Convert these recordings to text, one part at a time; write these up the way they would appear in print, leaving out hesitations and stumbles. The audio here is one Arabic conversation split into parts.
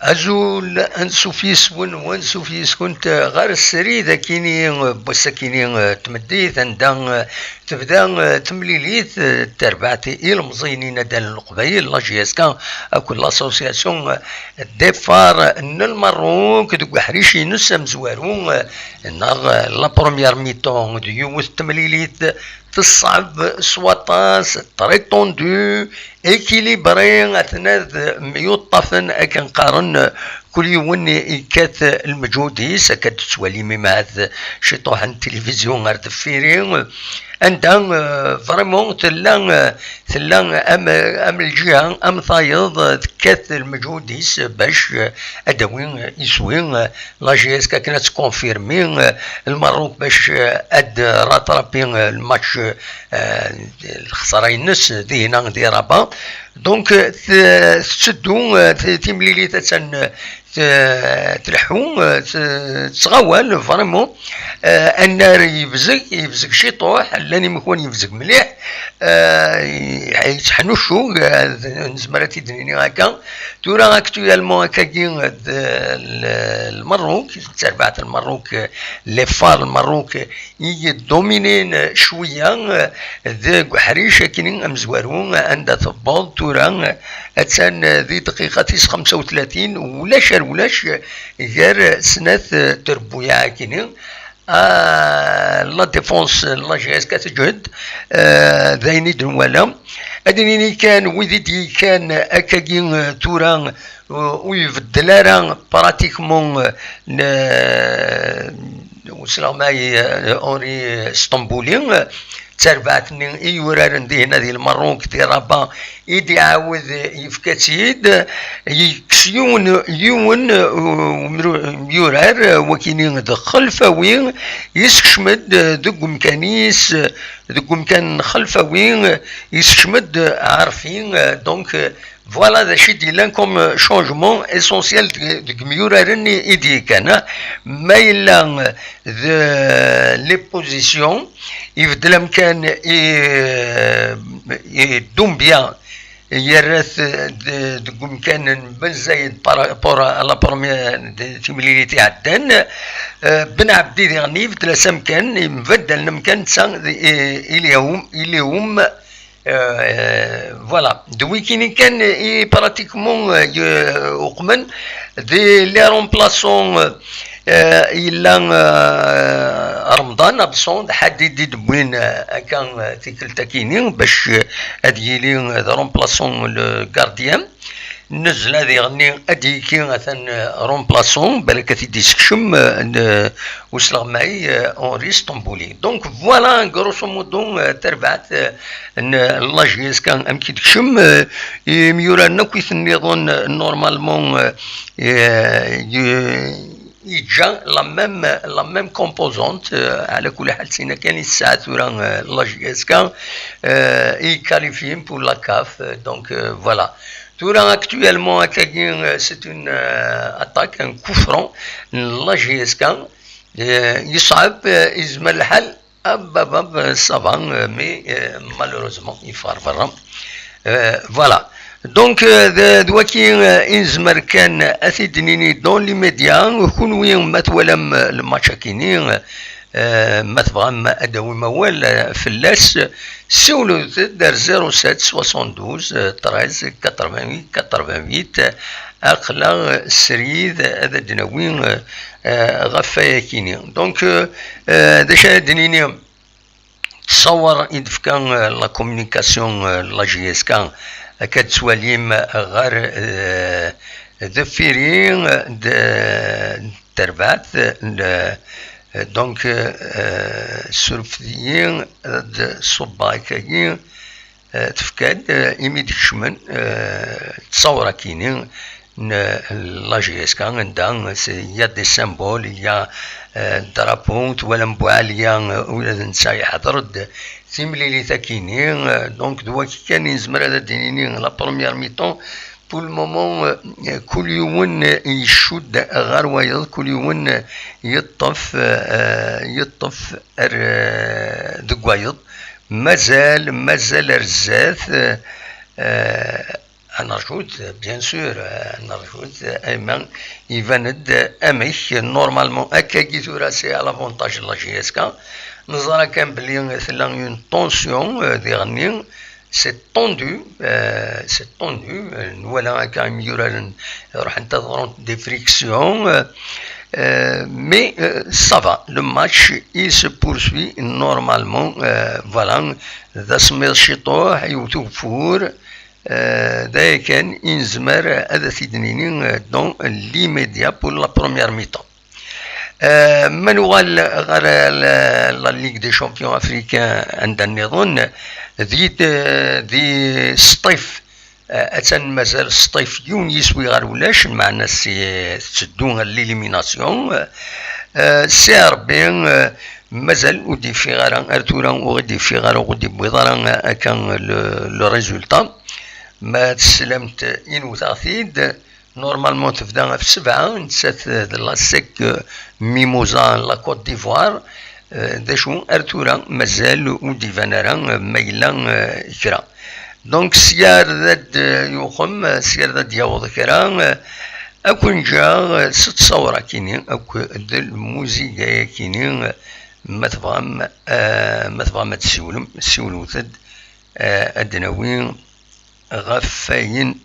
أزول أنسو فيسون وأنسو فيسون غير السري ذا كيني بس كيني تمديت عندها تبدا تمليليت تربعتي المزينين دال القبايل لا جيسكا كل لاسوسياسيون ديفار ان المروك دوك حريشي نسم زوارون نار لا بروميير ميتون ديوث تمليليت تصعب سواطاس طري طوندو اكيليبري اثناء يطفن اكن قارن كل يوم يكات المجهوديس كات تسوالي مع شي طوح التلفزيون غير دفيرين عندها فريمون تلا ام الجهه ام ثايض كات المجهوديس باش ادوين يسوين لا جي اس كانت تكونفيرمي المروك باش اد راترابين الماتش الخسارين دينا دي رابا دونك تسدو تيمليلي تلحو تغوال فريمون النار يفزق شي طوح لاني مكون يفزق مليح يتحنوشو نزمراتي دنيني هكا تورا اكتوالمون هكاكي المروك تربعت المروك لي فار المروك يدومينين شويه ذا حريش كاينين مزوارون عندها ثباط تورا اتسان ذي دقيقه 35 ولاش غير سنه تربويا كاينين لا ديفونس لا جي اس كتجهد ذايني دنوالا اديني كان ويدي كان اكاكين تورا ويبدل راه براتيكمون وسلام معي اونري اسطنبولي تربعتني ايورار دي هنا دي المروك دي رابا يدي عاود يفكاتيد يكسيون يون يورار وكينين خلفاوين يسكشمد دق مكانيس دق مكان خلفاوين يسكشمد عارفين دونك فوالا ذا شي ديلان كوم شونجمون اسونسيال ديك ميورارني ايدي كان ما الا لي بوزيسيون يبدل مكان يدوم بيان يرث ديك مكان بن زايد بورا لا بروميير تيميليتي عدن بن عبدي ديغني بدل سمكان مبدل مكان تسان اليوم فوالا دوي كيني كان براتيكمون وقمن دي لي رومبلاسون إلا رمضان أبسون حديد دبوين كان تيكلتا كيني باش أديلي رومبلاسون لو غارديان نزل هذا يغني ادي كي مثلا رومبلاسون بالك تيدي سكشم وصل معي اونري اسطنبولي دونك فوالا غروسو مودو تربعت لاجيس كان ام كي تكشم ميورانا كويس نظن نورمالمون يجا لا ميم كومبوزونت على كل حال سينا كان الساعه ثورا لاجيس كان يكاليفيين بور لا كاف دونك فوالا Toura actuellement c'est une attaque, un coup franc, la GSK, يصعب يزمر الحل ça va, mais malheureusement il faut برا voilà donc دواكي يزمر كان اثيدنيني دون لي ميديا كون وين ما تولم الماتش كاينين ما تبغى ما ادوي موال فلاس سولو دار 07 72 13 88 88 اقلا سريد هذا دناوين غفايا كيني دونك داش دنيني تصور إذا كان لا كومونيكاسيون لا جي اس كان كتسواليم غير ذفيرين تربات دونك سرفديين صباكين تفكاد إميد كشمن تصور كينين لا جي اس كان عندها يا دي سامبول يا درابونت ولا مبواليا ولا نساي حضرد سيملي لي كاينين دونك دواكي كان يزمر هذا دينيني لا بروميير ميطون بور المومون كل يوم يشد غير ويض كل يوم يطف دقوايض مازال رزاث نرجوت بيان سور نرجوت ايمن يفند اميك نورمالمون هكا كيتو راسي على لافونتاج لا جي اس كا نظرا كان بلي ثلا اون طونسيون ديغني سي طوندو سي طوندو ولا هكا ميورا نروح ننتظرون دي فريكسيون mais ça va, le match il se poursuit normalement. Voilà, ذا سمير الشيطوح يوتوفور ده كان إنزمر هذا سيدنيني دون ليميديا بور لا بروميير ميطون. منوال غير لا ليغ دي شامبيون افريكان عندنا نظن ذي سطيف اتن مازال سطيف يونيس ويغار ولاش معنا تسدوها ليليميناسيون سي ربي مازال ودي في غير ارتورا وغدي في غير وغدي بويضرا كان لو ريزولتا ما تسلمت إن تاثيد نورمالمون تبدا في 7 نسات لا سيك ميموزا لا كوت ديفوار داشو ارتورا مازال ودي فانارا مايلا كرا دونك سيار ذات يوخم سيار ذات يوض كرا اكون جا ست صورة كيني اكو الموسيقى كيني ما تبغى ما تسولو ثد ادناوين غفاين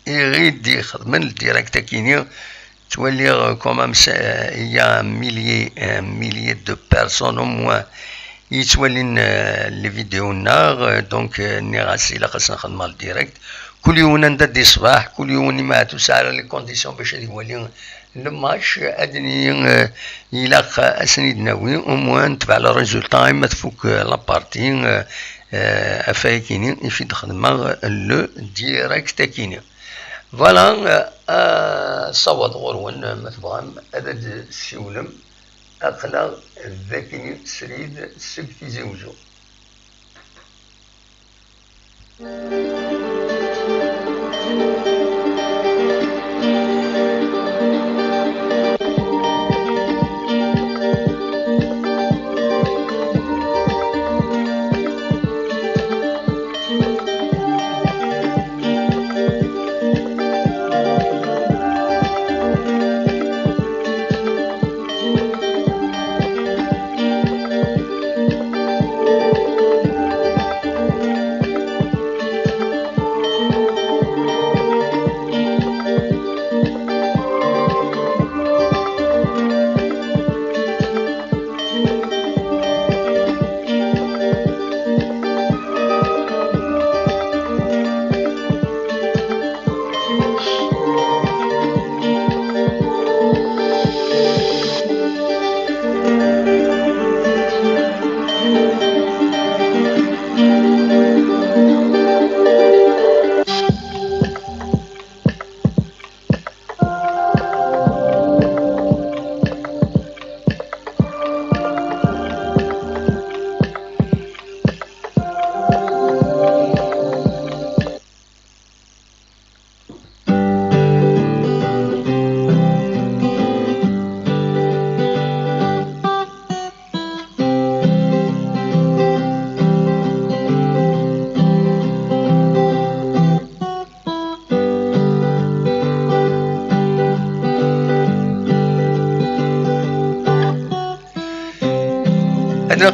يغيد يخدمن الديريكت كيني تولي كومام يا ميليي دو بيرسون او موان يتولين لي فيديو ناغ دونك نيغاسي لا خاصنا نخدم الديريكت كل يوم نددي صباح كل يوم ما تسعر لي كونديسيون باش يولي لو ماتش ادني الى اسنيد ناوي او موان تبع لو ريزولتا اما تفوك لا بارتي افاي كيني يفيد خدمه لو ديريكت كيني فوالا صوت غرون مثلا هذا السيولم أقلق ذاكني سريد سكتي زوجو.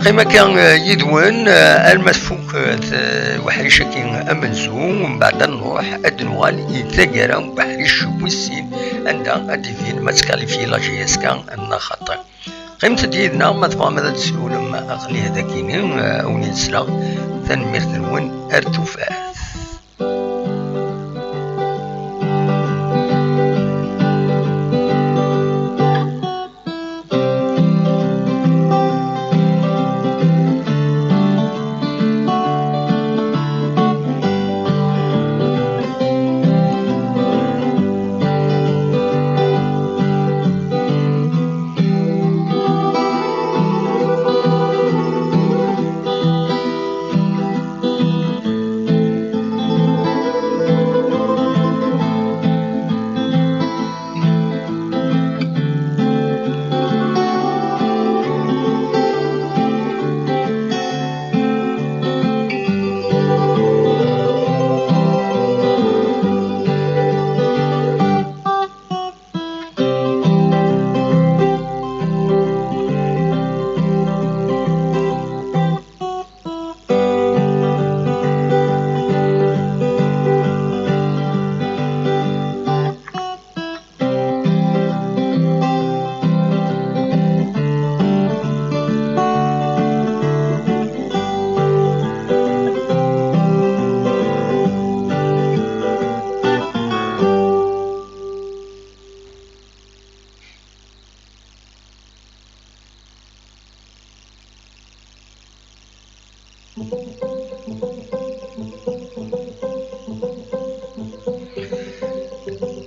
قيمة كان يدون المسفوك وحريشة كين أمنزو ومن بعد نروح أدنوال يتجرى وحريش ويسين عندها أديفين مسكالي في لا جي اس كان أنا خطأ قيمة ديدنا ما تبغى ماذا تسول ما أقلي هذا كينين أو نسلا تنمير تنون أرتفاع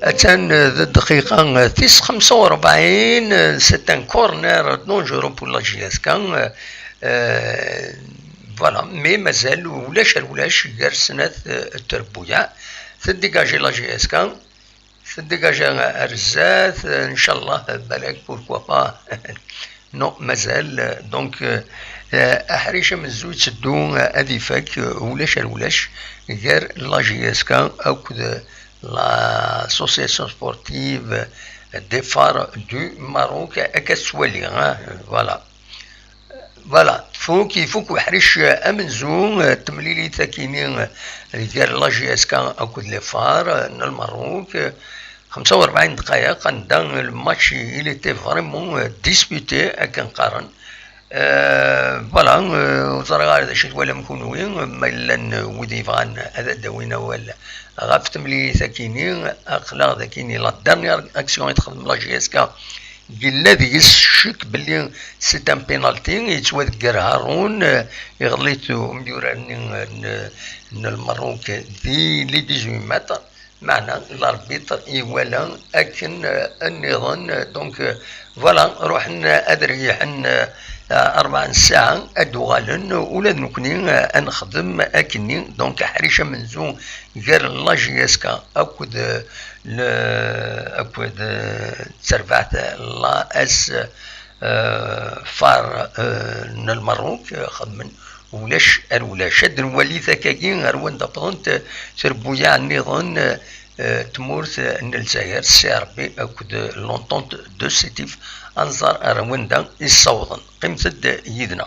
أتان الدقيقة 45 سيت ان كورنر دونجورو بور لا جي اس كان فوالا مي مازال ولاش غير سنة التربوية تديكاجي لا جي اس كان تديكاجي الرزات ان شاء الله بالك بوركوا با نو مازال دونك احريشه من زوج تدو هادي فاك ولاش غير لا جي اس كان او l'association sportive des phares du Maroc كسولي فوالا فوالا فوق وحريش امنزو تمليلي ثاكينين ديال لا جي اس كان اكود لي فار الماروك 45 دقائق عندنا الماتش اللي تي فريمون ديسبوتي كنقارن فوالا وزرا هذا شي ولا مكونوين مالا ودي فان هذا داوينا ولا غاف تملي ثاكيني اقلا ذاكيني لا دارنيير اكسيون يتخدم لا جي اس كا الذي يشك باللي سي ان بينالتي يتوذكر هارون يغليتو مديوراني المروك دي لي 18 متر معنا الاربيتر يوالا اكن النظام دونك فوالا روحنا ادريحن 4 ساعة أدوغالن ولا نكني نخدم أكني دونك حريشة منزو غير لا جي اس كا أكود تربعت لا اس فار المروك خدمن ولاش شد نولي ثكاكين غير دابطونت تربويا النظام تمورت الجزائر سي ربي أكود لونطونت دو سيتيف أنظر أرواندا يصوضن قيمة يدنا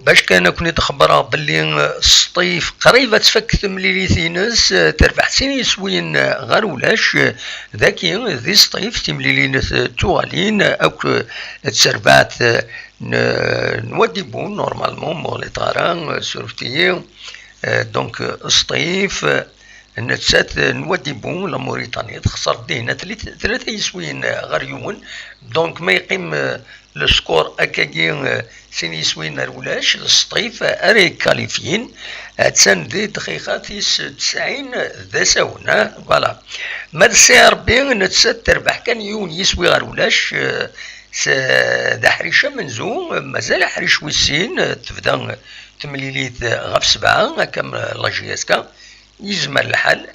باش كان كوني تخبرها باللي السطيف قريبة تفك تمليليثينس تربح سيني سوين غير ولاش ذاكي ذي سطيف تمليلين توالين او تسربات نودي بون نورمالمون مولي طاران سورفتي دونك السطيف نتسات نودي بون لا موريتانيا تخسر دينا ثلاثة يسوين غير يومن دونك ما يقيم السكور اكاكي سيني سوين رولاش السطيف اري كاليفيين تسان ذي دقيقة 90 ذا ساونا فوالا ماد السي ربي نتسات تربح كان يون يسوي غرولاش ذا حريشة منزو مازال حريش ويسين تبدا تمليليت غف 7 كم لاجياسكا يزمر الحال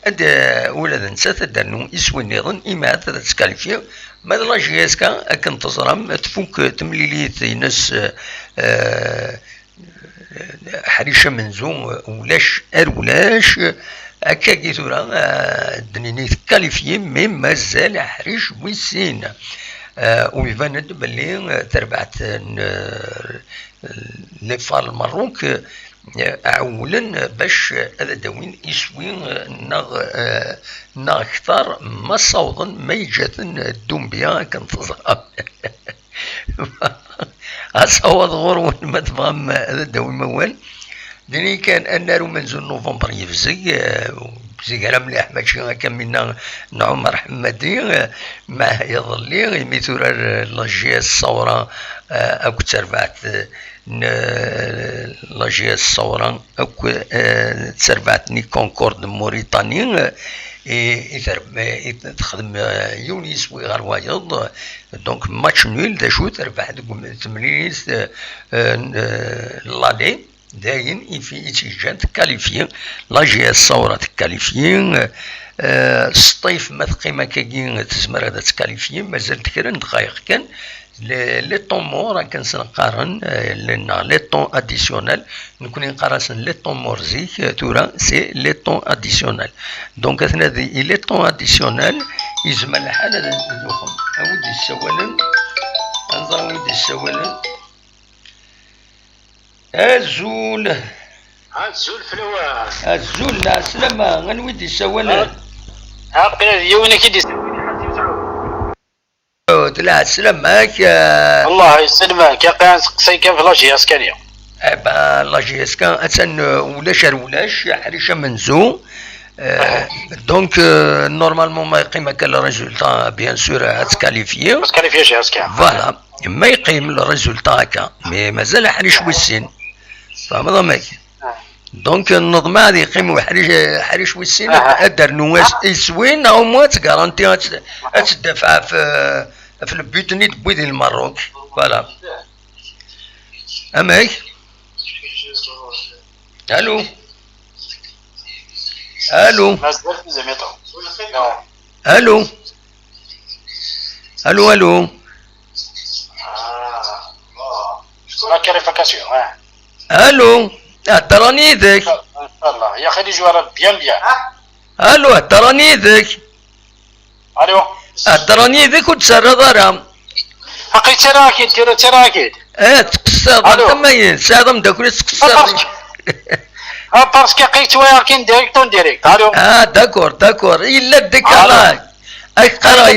ولا نسات دارنو يسوي النظام إما تتكاليفي ماذا لاجياسكا أكن تزرم تفوك تمليليت ينس حريشة منزو ولاش أرولاش هكا كي ثورا دنيني تكاليفي مي مازال حريش ويسين ويبان باللي تربعت لي فار المروك أولا باش هذا داوين يسوي نا أكثر ما صوضا ما يجات الدومبيا كنتظهر أصوض غرون ما تفهم هذا داوين موال دني كان أنارو منزل نوفمبر يفزي زي على مليح ماشي هكا منا عمر حمادي معاه يظلي ميثورا لاجيا الثورة أو تربعت لاجيا الثورة أو تربعتني كونكورد موريتاني تخدم يونيس وغير وايض دونك ماتش نول دا شو تربح تمريز لالي داين في اتجاه تكاليفيين لاجي الثورة تكاليفيين السطيف ما تقيمة كاين تزمر هذا تكاليفيين مازال تكرن دقايق كان لي طون مور كنقارن لي طون اديسيونيل نكون نقارن لي طون مورزيك تورا سي لي طون اديسيونيل دونك اثنا لي طون اديسيونيل يزمر الحال هذا اليوم اودي السوالن انظر ودي السوالن الزول فلوان الزول لا سلامة غنودي السوالن هاقي يوني كي لا سلامك الله يسلمك يا قاعد سقسيك في لاجي اسكانيا لاجي اسكان اتسن ولاش حريشه منزو دونك نورمالمون ما يقيم هكا الريزولتا بيان سور تكاليفيي شي اسكان فوالا ما يقيم الريزولتا هكا مي مازال حريش ويسين فاهم ضمك دونك النظم هذه يقيموا حريش ويسين ادر نواس يسوين او موا تكارونتي تدفع في البيوتني بويدي المروك فوالا اماك الو الو الو الو الو الو تراني ذاك الله يا اخي جوار بيان الو تراني ذاك الو تراني ذاك وتسرى ضرام حقي تراكي تراكي تقصر تما سادم داكل تقصر باسكو قيت وياكين ديريكت الو داكور الا الديكالاج اقرا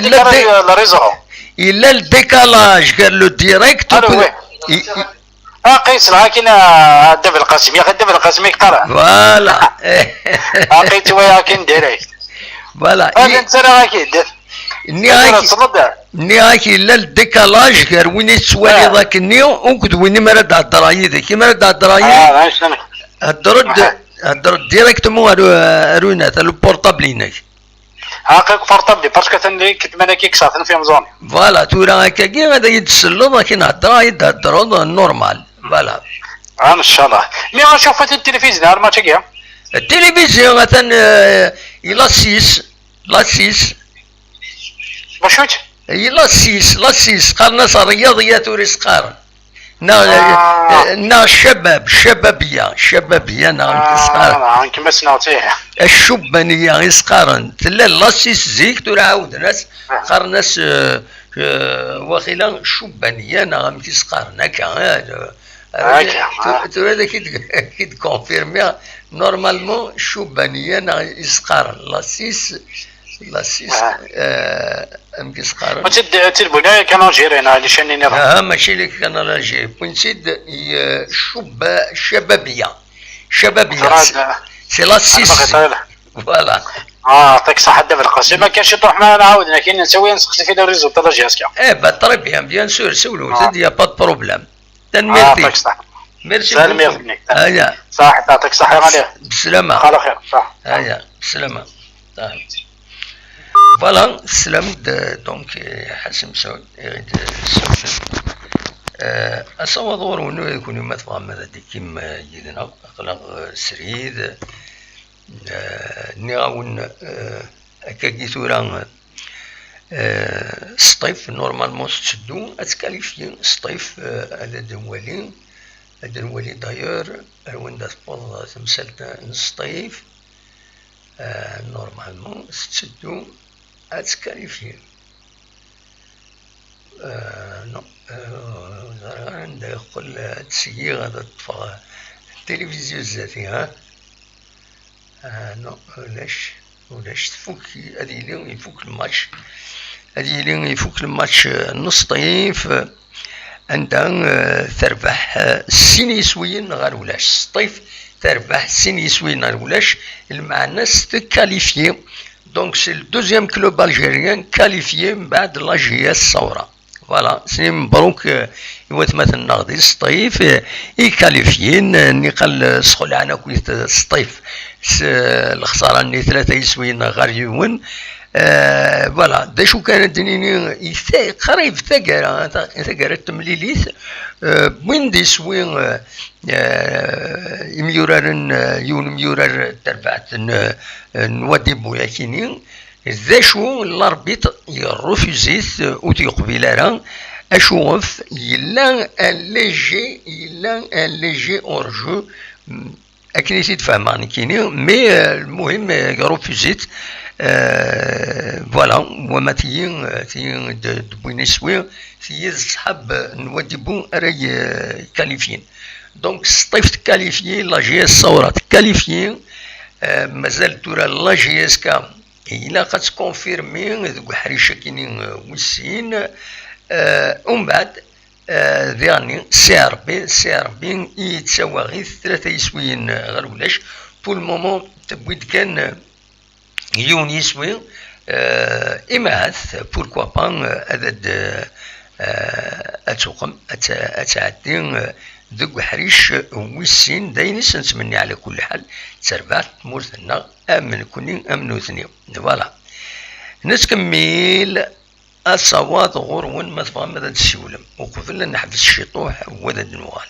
الا الديكالاج قال له ديريكت قيس لكن الدفع القسمي ياخذ الدفع القسمي يقرا فوالا قيت وياكين ديريكت فوالا انت راه اكيد نياكي الا الديكالاج قال وين يسوالي ذاك النيو وكد وين مرد على الدرايي ذاك مرد على الدرايي هدرد ديريكتومون روينات البورطابل هناك هاكاك بورطابلي باسكو ثاني كنت انا كيكسا فيهم زوني فوالا تورا هكا كي غادا يتسلط لكن هدرو نورمال فوالا ان شاء الله مي غنشوف في التلفزيون نهار ما تجي التلفزيون مثلا لا 6 بشوت لا 6 قالنا صار رياضيات وريس قارن نا شبابية نا يسقارن كما سناوتيه الشبانية يسقارن تلا لاسيس زيك ترى عاود ناس قارن ناس واخيلا شبانية نا يسقارن هكا هذا كي تكونفيرمي نورمالمون شوبانية يسقار لا 6 امك يسقار تدبونا كانوا جيرينا اللي شاني نظام ماشي اللي كان الجيري بوينتيد شبابية سي لا 6 فوالا يعطيك الصحة دابا القصير ما كانش يطرح معنا عاودنا كاين نسوي نسقسي في الريزو تاع جاسكا با طري بيان سور سولو يا با بروبليم يعطيك الصحة ميرسي سلام يا ابني هيا صح يعطيك الصحة يا غالي بسلامة على خير صح هيا بسلامة فوالا السلام دونك حسن مسعود يريد السوشن أصور ونو يكون مثلا ماذا كيما يدنا أخلاق سريد نعاون هكاكي ثورا الصيف نورمالمون تشدو اتكاليفي الصيف هذا الدولي دايور وين تبوظ تمثلت الصيف نورمالمون تشدو اتكاليفي نو عندها يقول تسيير هذا الطفا التلفزيون الذاتي ها نو ولاش تفوك هذه اللي يفوك الماتش نص طيف عندها تربح سينيسويين غير ولاش الصيف تربح سينيسويين غير ولاش المعناس تكاليفيي دونك سي الدوزيام كلوب الجيريان كاليفيي من بعد لاجيا الثوره فوالا سني مبروك مثلا غادي الصيف يكاليفيين نقل سخلعنا كويت الصيف الخساره ني 3 يسوين غير يون فوالا داشو كانت دنيني قريب ثقرة تمليليث وين دي سوين يون ميورار تربعت نودي بوياكينين ذاشو الاربيط يرفوزيت وتيقبل راه اشوف يلا ليجي اورجو اكنيتي تفهماني كيني مي المهم يرفوزيت فوالا وما تيين دبويني سوي تيين صحاب نودي بو راي كاليفيين دونك الصيف تكاليفيي لا جي اس الثوره تكاليفيي مازال تورا لا جي اس كا إلا قد تكونفيرمي ذوك حريشة كينين وسين ومن بعد ذياني سي ار بي يتساوى غير 3 يسويين غير ولاش بول مومون تبويد كان يون يسوي إماث بوركوا بان هذا أتوقم أتعدي ذوك حريش وسين داينيس نتمني على كل حال تربعت مورثنا امن كونين امن وثني فوالا نتكمل الصوات غرون ما تفهم ماذا تسولم وقبل نحبس الشطوح وذا النوال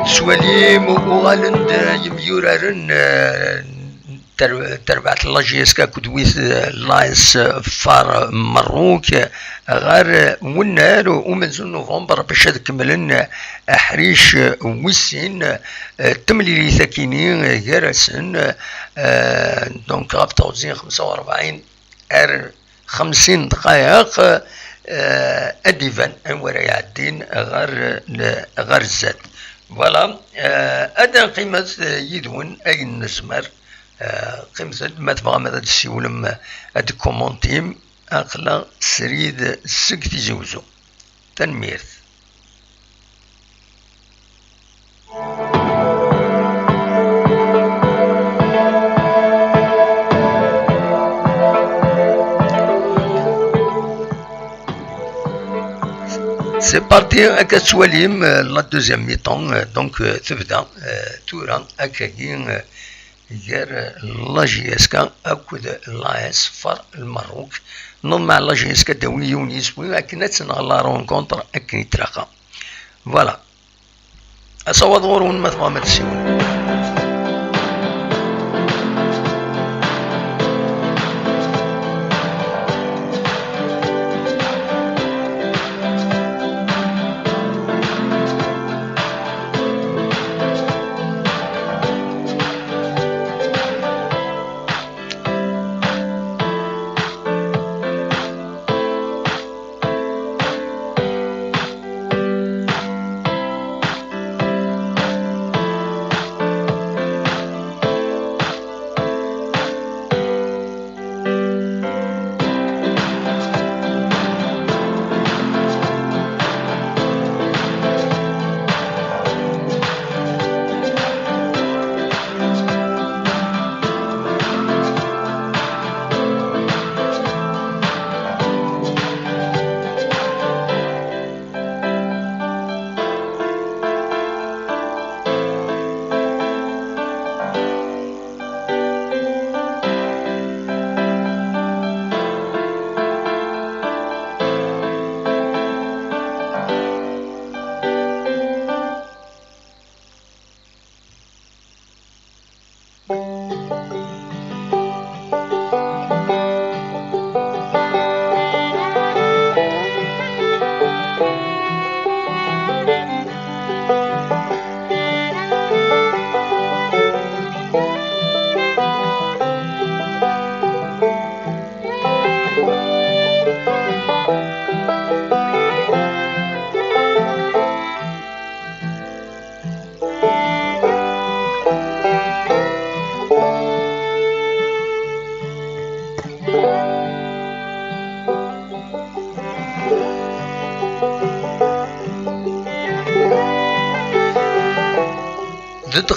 كتسواليم وغالند يميورارن تربعت لاجيسكا كدويث لايس فار مروك غير ونار ومنزل نوفمبر باش تكملن حريش ويسين تمليلي ثاكينين جرسن دونك غاب توزيع 45 50 دقائق اديفان ورايا الدين غير الزاد فوالا هذا قيمة يدون اي نسمر قيمة ما تبغى ماذا تسيولم هاد كومونتيم اقلا سريد سكتي زوزو تنميرت C'est parti avec Swalim, la deuxième mi-temps, donc تبدا تورا أكاين غير لا جي اس كا أكود لا اس فار المروك نون مع لا جي اس كا داوي يونيس وين أكنا تسنغ لا رونكونتر أكن يتراقا فوالا أصوات غورون ما تبغى ما تسيون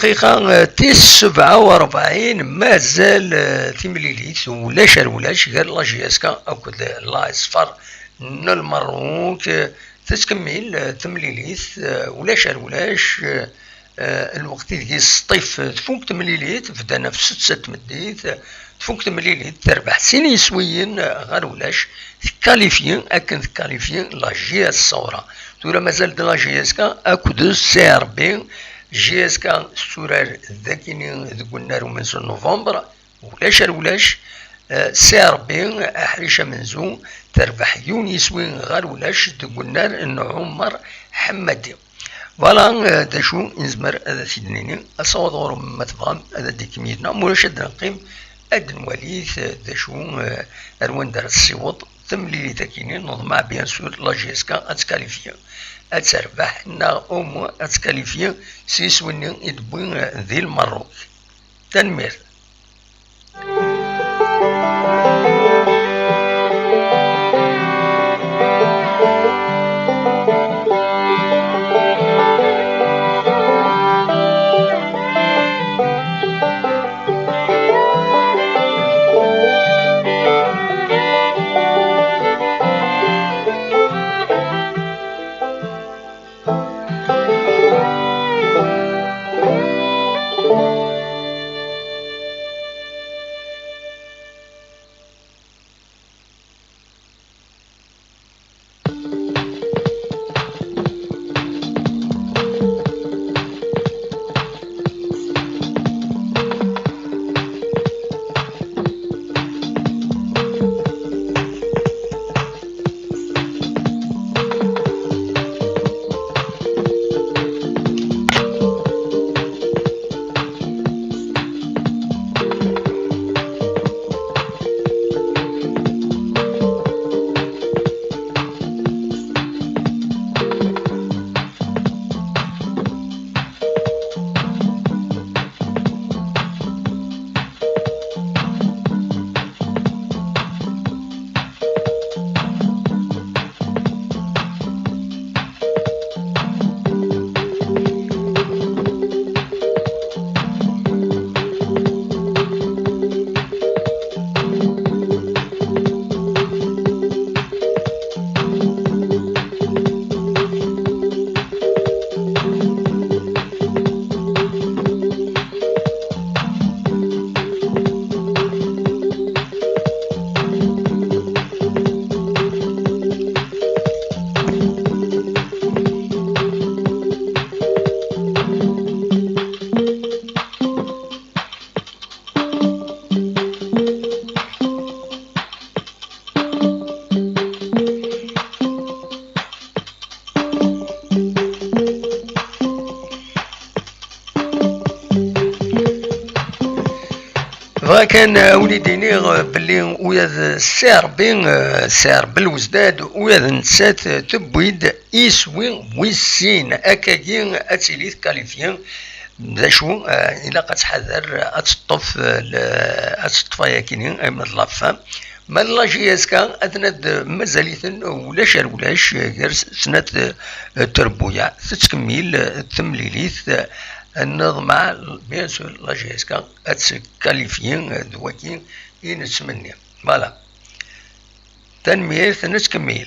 دقيقة تيس 47 مازال تيمليليت ولاش غير لا جي اس كا أكد لا اصفر المروك تتكمل تمليليت ولاش الوقت اللي الصيف تفوق تمليليت بدا نفس 6 مديت تفوق تمليليت تربح سنين سويين غير ولاش تكاليفيين لا جي اس صورة تورا مازال لا جي اس كا أكد سي ار بي جي اس كا سورار ذاكيني ذوك النار من نوفمبر ولاش سي ار بي حريشه منزو تربح يونيس وين غير ولاش ذوك النار ان عمر حمدي فوالا دا شو نزمر هذا سيدنيني اصوات غور ما تبغى هذا ديك ميتنا مولاش نقيم ادن وليث دا شو اروان دار الصوت تمليلي تاكيني نضمع بيان سور لا جي اس كا اتكاليفيا أتربح نا أتكاليفيا سيس ونين يدبون ذي المروك تنمير كان وليديني باللي ويا سعر بالوزداد ويا نسات تبويد يسوي ويسين اكاكين اتيليث كاليفيان ذا شو الا قتحذر اتطف ياكينين من لافام ما لا جياسكا ادند مازاليثن ولاش غير سنه تربويا تتكمل تمليليث النظم مع بيان سور لا جياسكا اتكاليفيين دواكين ينسمني فوالا تنمير نتكمل.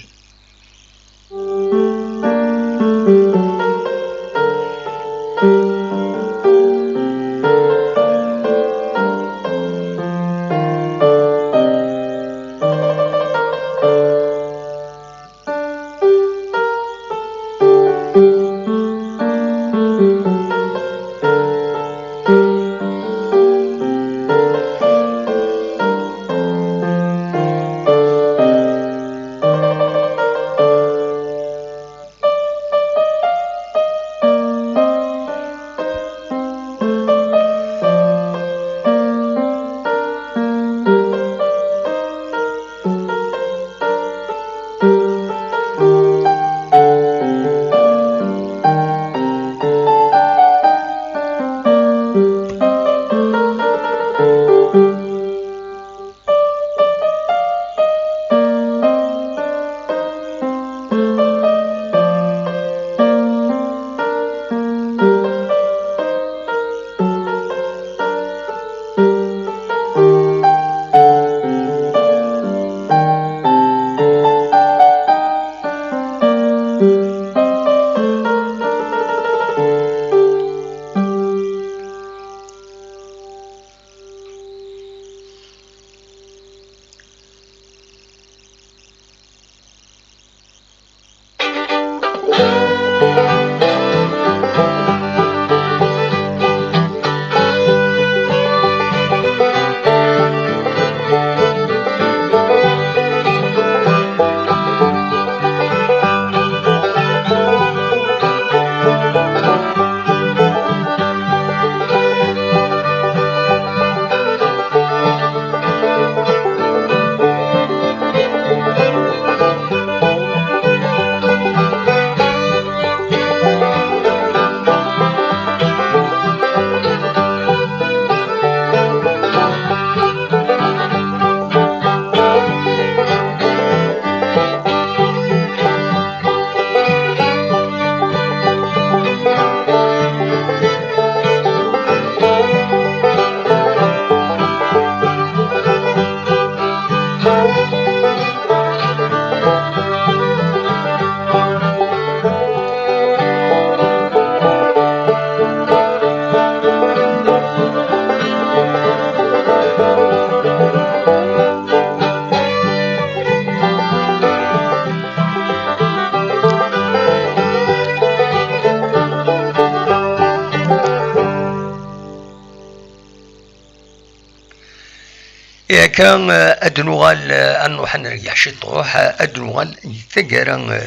كان أدنوغال أنو حنرجع شي طروح أدنوغال يتقرا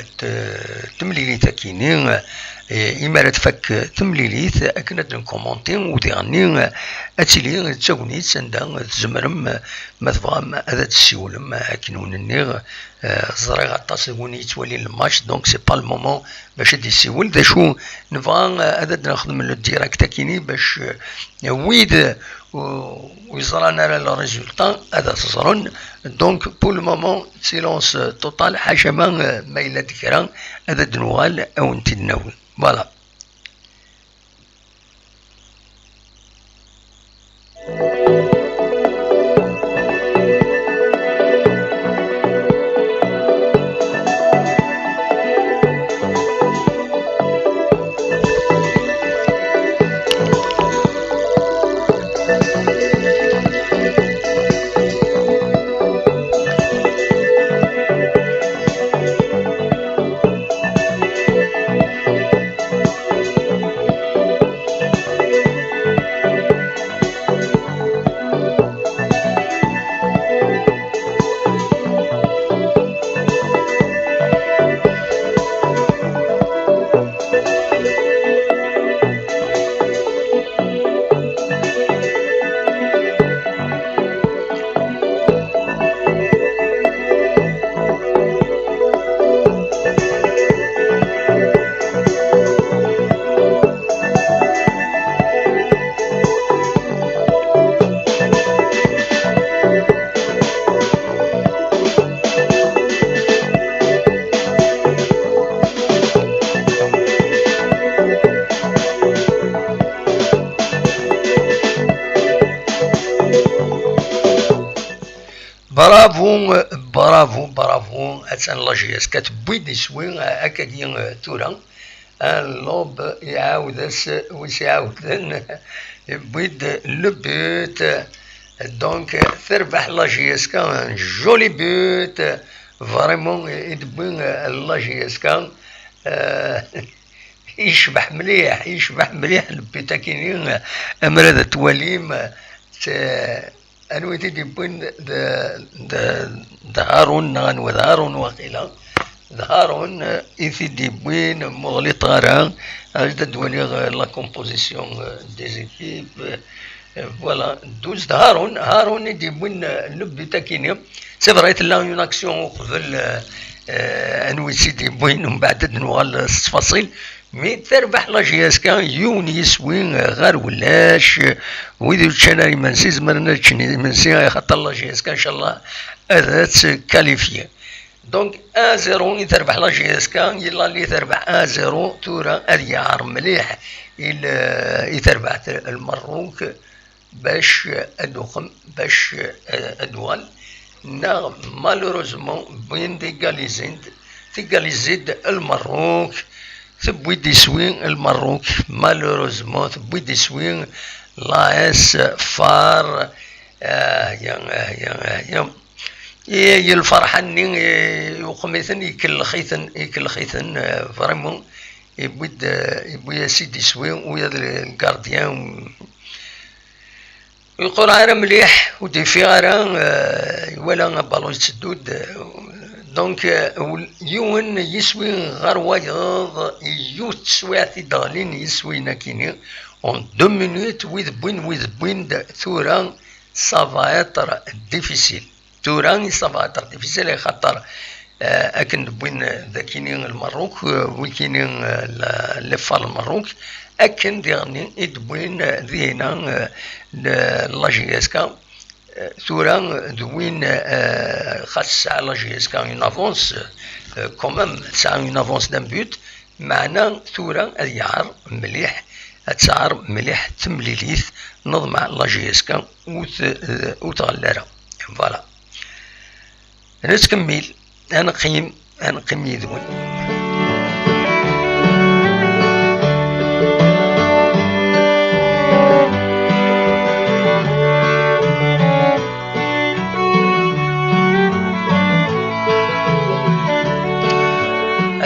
تمليلي تاكينين إما تفك تمليليث أكنت نكومونتين وديغني أتيلي تاغنيت سندا تزمرم ما تبغى هذا تسيولم كينون النيغ زريغ عطاس وني تولي الماتش دونك سي با المومون باش تسيول دا شو نبغى هذا نخدم لو ديراكت كيني باش ويد ويزرانا لو ريزولطا هذا تزرون دونك بور لو مومون سيلونس توتال حاشا ما إلا ذكرى هذا دنوغال أو نتي ناول فوالا. برافو برافو برافو اتسان لاجياس كتبويد يسوي هكاكي تورا اللوب يعاود واش يعاود بويد لو بوت دونك تربح لاجياسكا جولي بوت فريمون يدبوين لاجياسكا يشبح مليح يشبح مليح البيتا كاينين امراض تواليم انويتي ديبوين هارون نغنو هارون وقيلا هارون ايثي ديبوين مغلط غاران اجد دواني لا كومبوزيسيون دي زيكيب فوالا دوز هارون يديبوين لو بيتا كاينين سي فري لا اون اكسيون قبل انويتي ديبوين ومن بعد نوغال التفاصيل مي تربح لاجياسكا يون يسوي غير ولاش ويدو تشاناري منسي زمرنا تشني منسي خاطر لاجياسكا ان شاء الله هذا كاليفي دونك 1-0 تربح لاجياسكا يلا اللي تربح 1-0 تورا اريار مليح يتربح المروك باش ادوخم باش ادوال نا مالوروزمون بين تيغاليزيد المروك تبوي ديسوين المروك مالوروزمون تبوي ديسوين لا اس فار يا الفرحانين يقميثن يكل خيثن فريمون يبوي سيدي سوين ويا الكارديان يقول عارا مليح وديفي عارا ولا بالون تسدود دونك يون يسوي غير وايض يسوي اعتدالين يسوي ناكيني اون 2 مينوت ويذ بوين ثورا سافا اتر ديفيسيل تورا سافا اتر ديفيسيل خاطر اكن بوين ذاكيني المروك وكينين لفال المروك اكن ديغني ادبوين ذينا لاجياسكا ثورا دوين خاص على لاجياسكا اون افونس كومام تسعى اون افونس دان بوت معنا ثورا يعر مليح تسعر مليح تمليليث نضمع لاجياسكا وتغلرها فوالا نتكمل انا قيم يذون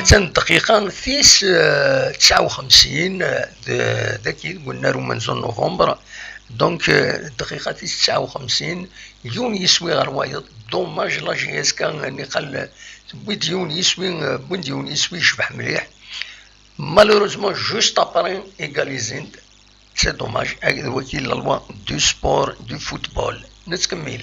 أتن دقيقة ثيس 59 ذاكي قلنا رومانزون نوفمبر دونك دقيقة ثيس 59 يون يسوي غير وايض دوماج لاجياسكا نقل بويد يون يسوي بويد يون يسوي يشبح مليح مالوروزمون جوست ابري ايغاليزين سي دوماج هكذا وكيل لا لوا دو سبور دو فوتبول نتكمل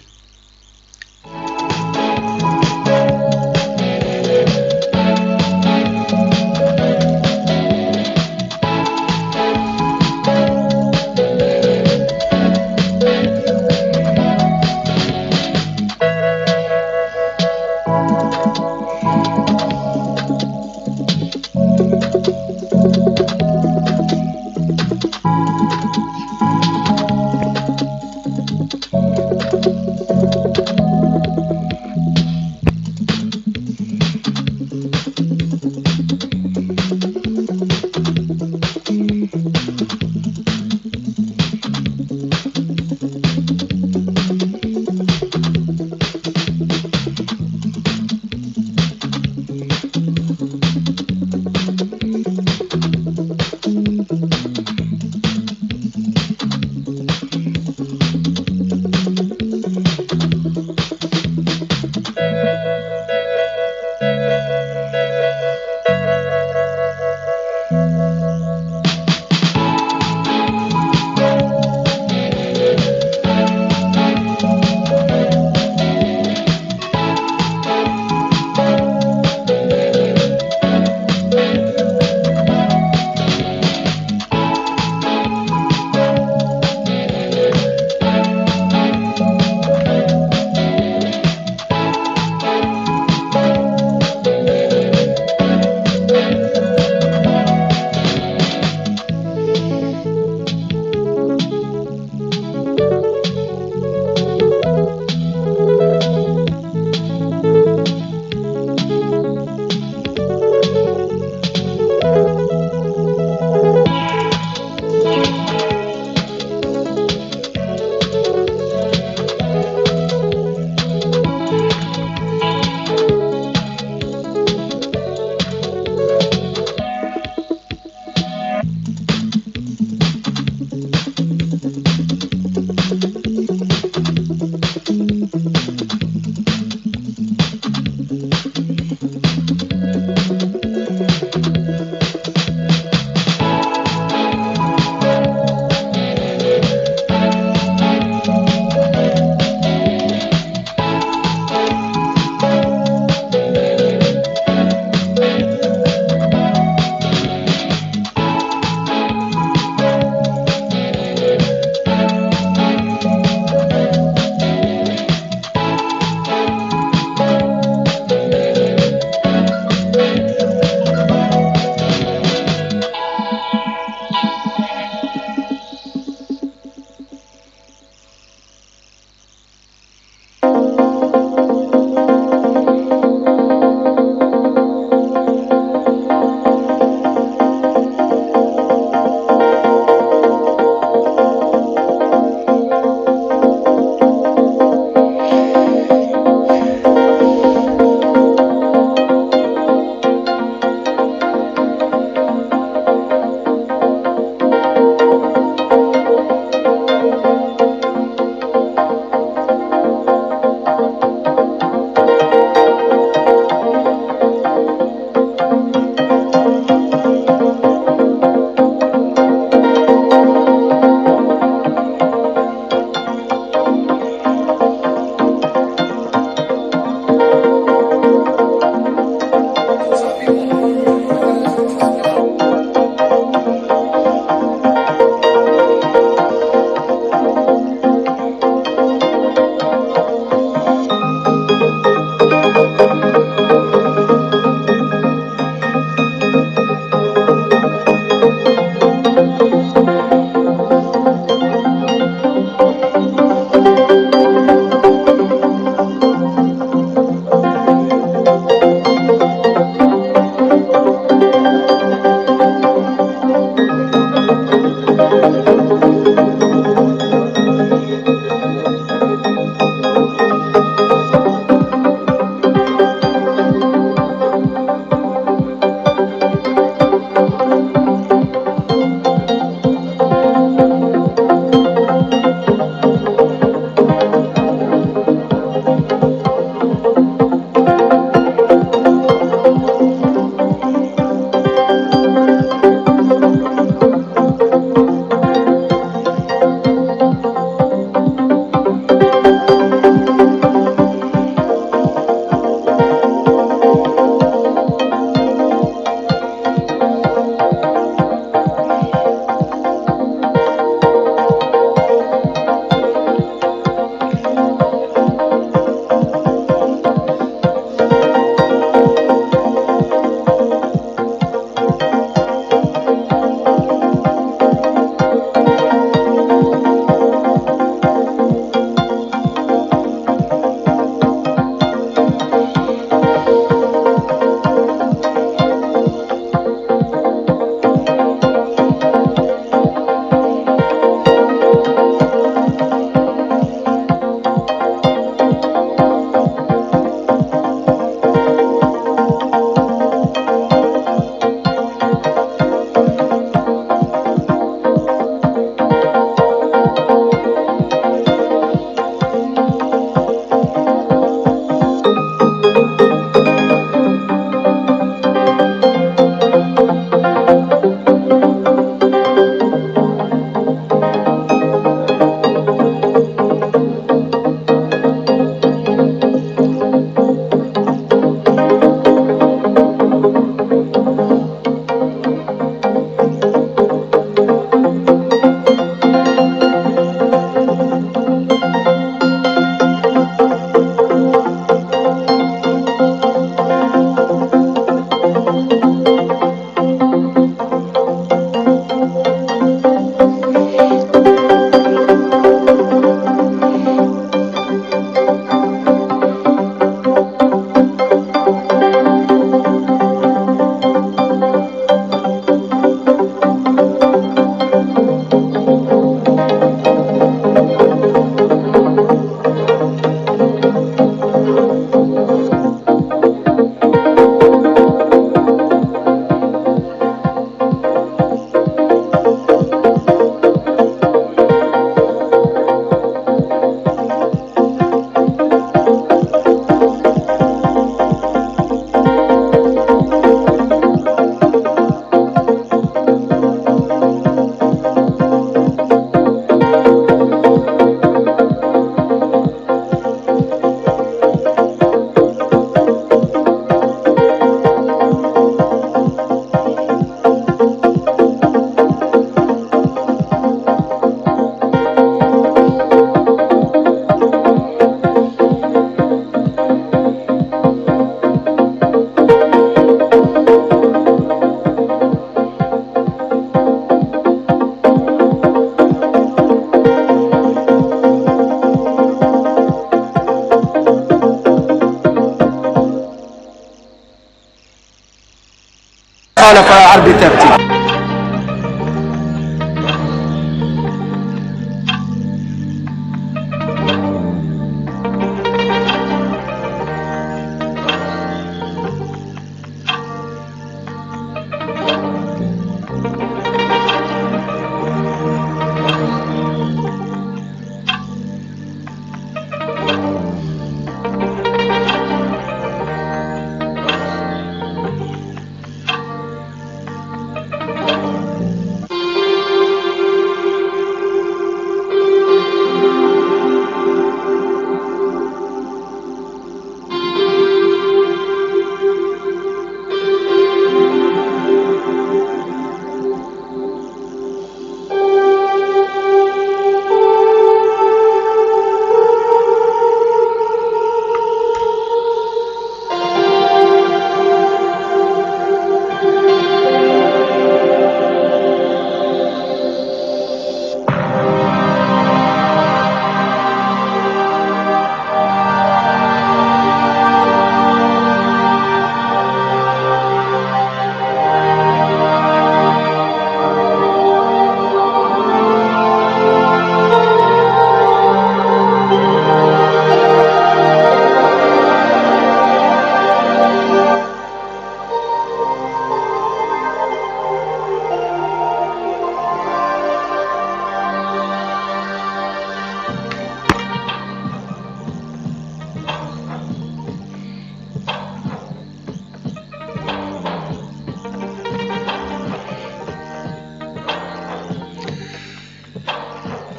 خالف arbitre.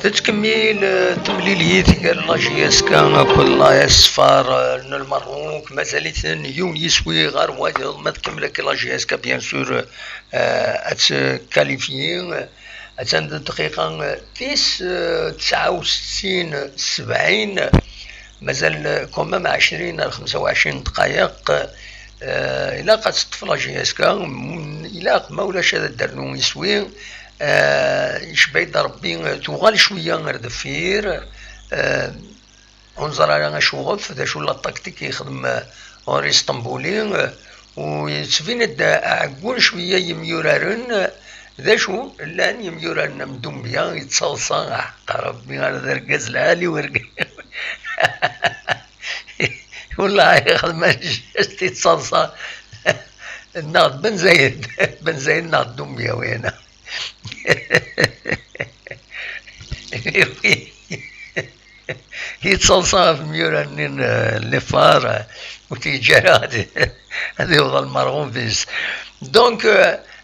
تتكمل تمليليت قال لا جي اس كان كل لا يصفر المروك مازالت يسوي غير واحد ما تكمل لا جي اس كا بيان سور ات كاليفيين اتند دقيقة 69 70 مازال كومام 20 ل 25 دقائق إلا قد تطفى لا جي اس كا إلا ما ولاش هذا الدرنو يسوي يشبه ربي توغال شويه غير دفير ونظر على شوغف ذا شو لا تكتيك يخدم اوري اسطنبولي ويتفين عقول شويه يميورارن ذا شو لان يميورارن مدومبيا يتصلصا حق ربي على ذا الركاز العالي والله يخدم جاست يتصلصا ناض بن زايد ناض دومبيا وينا يتصلصا في ميورانين لفار وتيجارات هذا هو المرغوب فيس دونك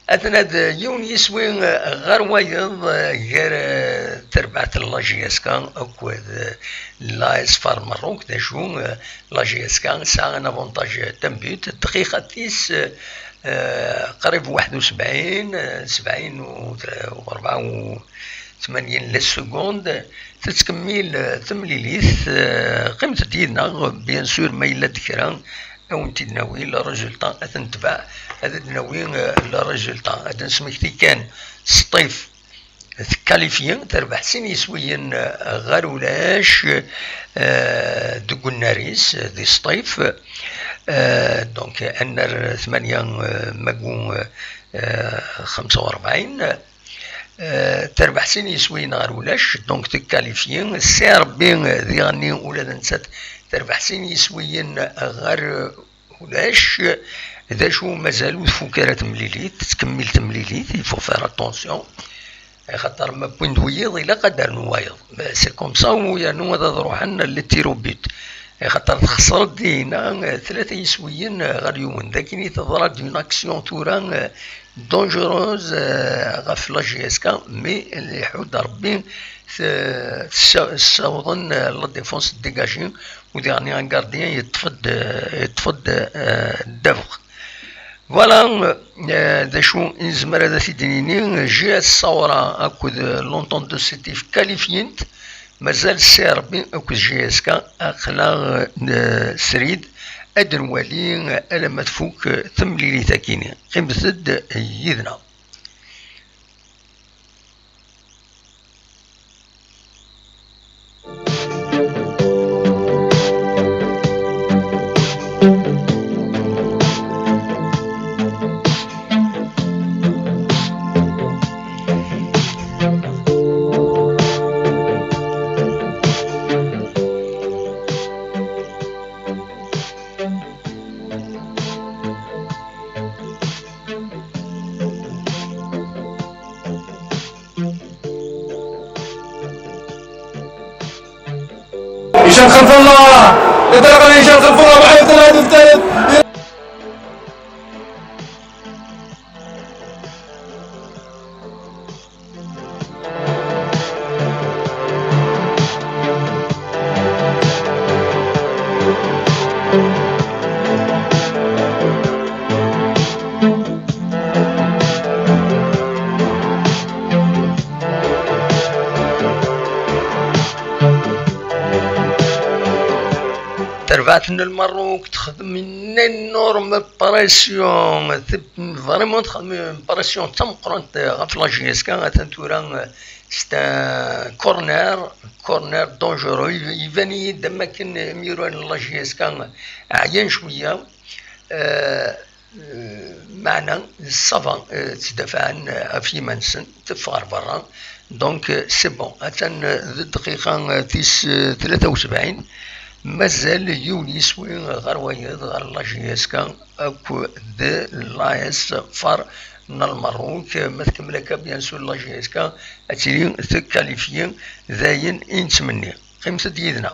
أثناء يون يسوي غير وايض غير تربعت لا جي اس كان أكواد لا يصفر مروك دا شو لا جي اس كان ساعة افونتاج تنبيت الدقيقة تيس قريب 71 70 و 84 للسكوند تتكمل تمليليث قيمة ديالنا بيان سور ما إلا ذكرى أو نتناوي لا ريزولطا أتنتبع هذا ناوي لا ريزولطا هذا نسميكتي كان سطيف كاليفيين تربح سين يسويين غير ولاش دوك الناريس دي سطيف دونك أنر 8 مقون 45 تربح سين يسويين غير ولاش دونك تكاليفيين سير بين ذي غني ولا نسات تربح سين يسويين غير ولاش ذا شو مازالو فكرة تمليليت تكمل تمليليت يفو فير اتونسيون خاطر ما بوين ويض إلا قدر نوايض سي كوم سا ويا نواض روحنا اللي تيرو بيت خاطر تخسر دينا 3 يسويين غير يومن ذاك تضرب دون اكسيون توران دونجوروز غاف لا جي اس كا مي اللي يحود ربي تساوضن لا ديفونس ديجاجي وديرني ان غارديان يتفض الدفق فوالا دا شو نزمر هذا سيدنيني جا الثورة أكود لونطون دو سيتيف كاليفينت مازال سيربي أكود جي اس كا أخلا سريد أدنوالي ألا ما تفوك ثمليلي تاكيني قيم ثد يذنا خلف الله يطلق الانشاء خلف الله وحيد الهدف الثالث. ترفعت من المروك تخدم من انورم بريسيون فريمون تخدم بريسيون تم قرنت غف لاجيسكا غتنتورا ستا كورنر دونجورو يفاني دما كان ميرون لاجيسكا عيان شويه معنا الصفا تدافع في منسن تفار برا دونك سي بون اتن الدقيقه 73 مازال يونس وين غير ويض غير لاجيسكا اكو ذا لايس فار من المروك ما تكملك بيان سور لاجيسكا اتيلين تكاليفيين ذاين انتمني قيمة ديدنا.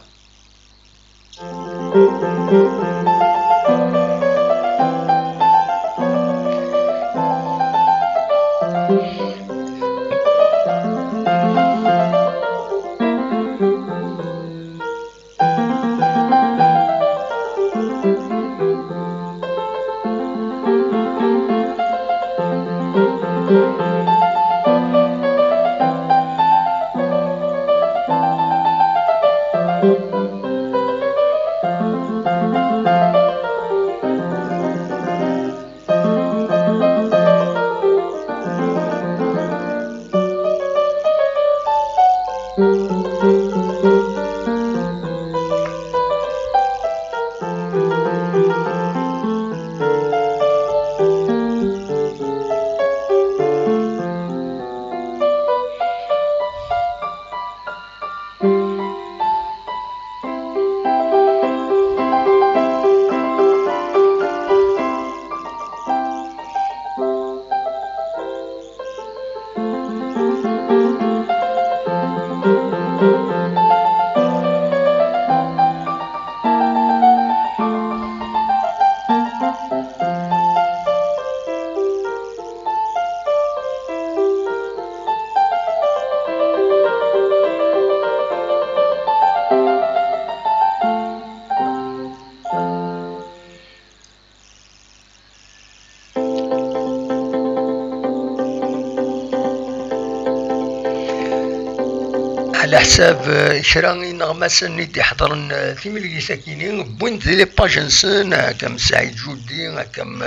على حساب شراني نغمس ندي حضرن في ملي ساكنين بوينت لي باجنسن كم سعيد جودي كم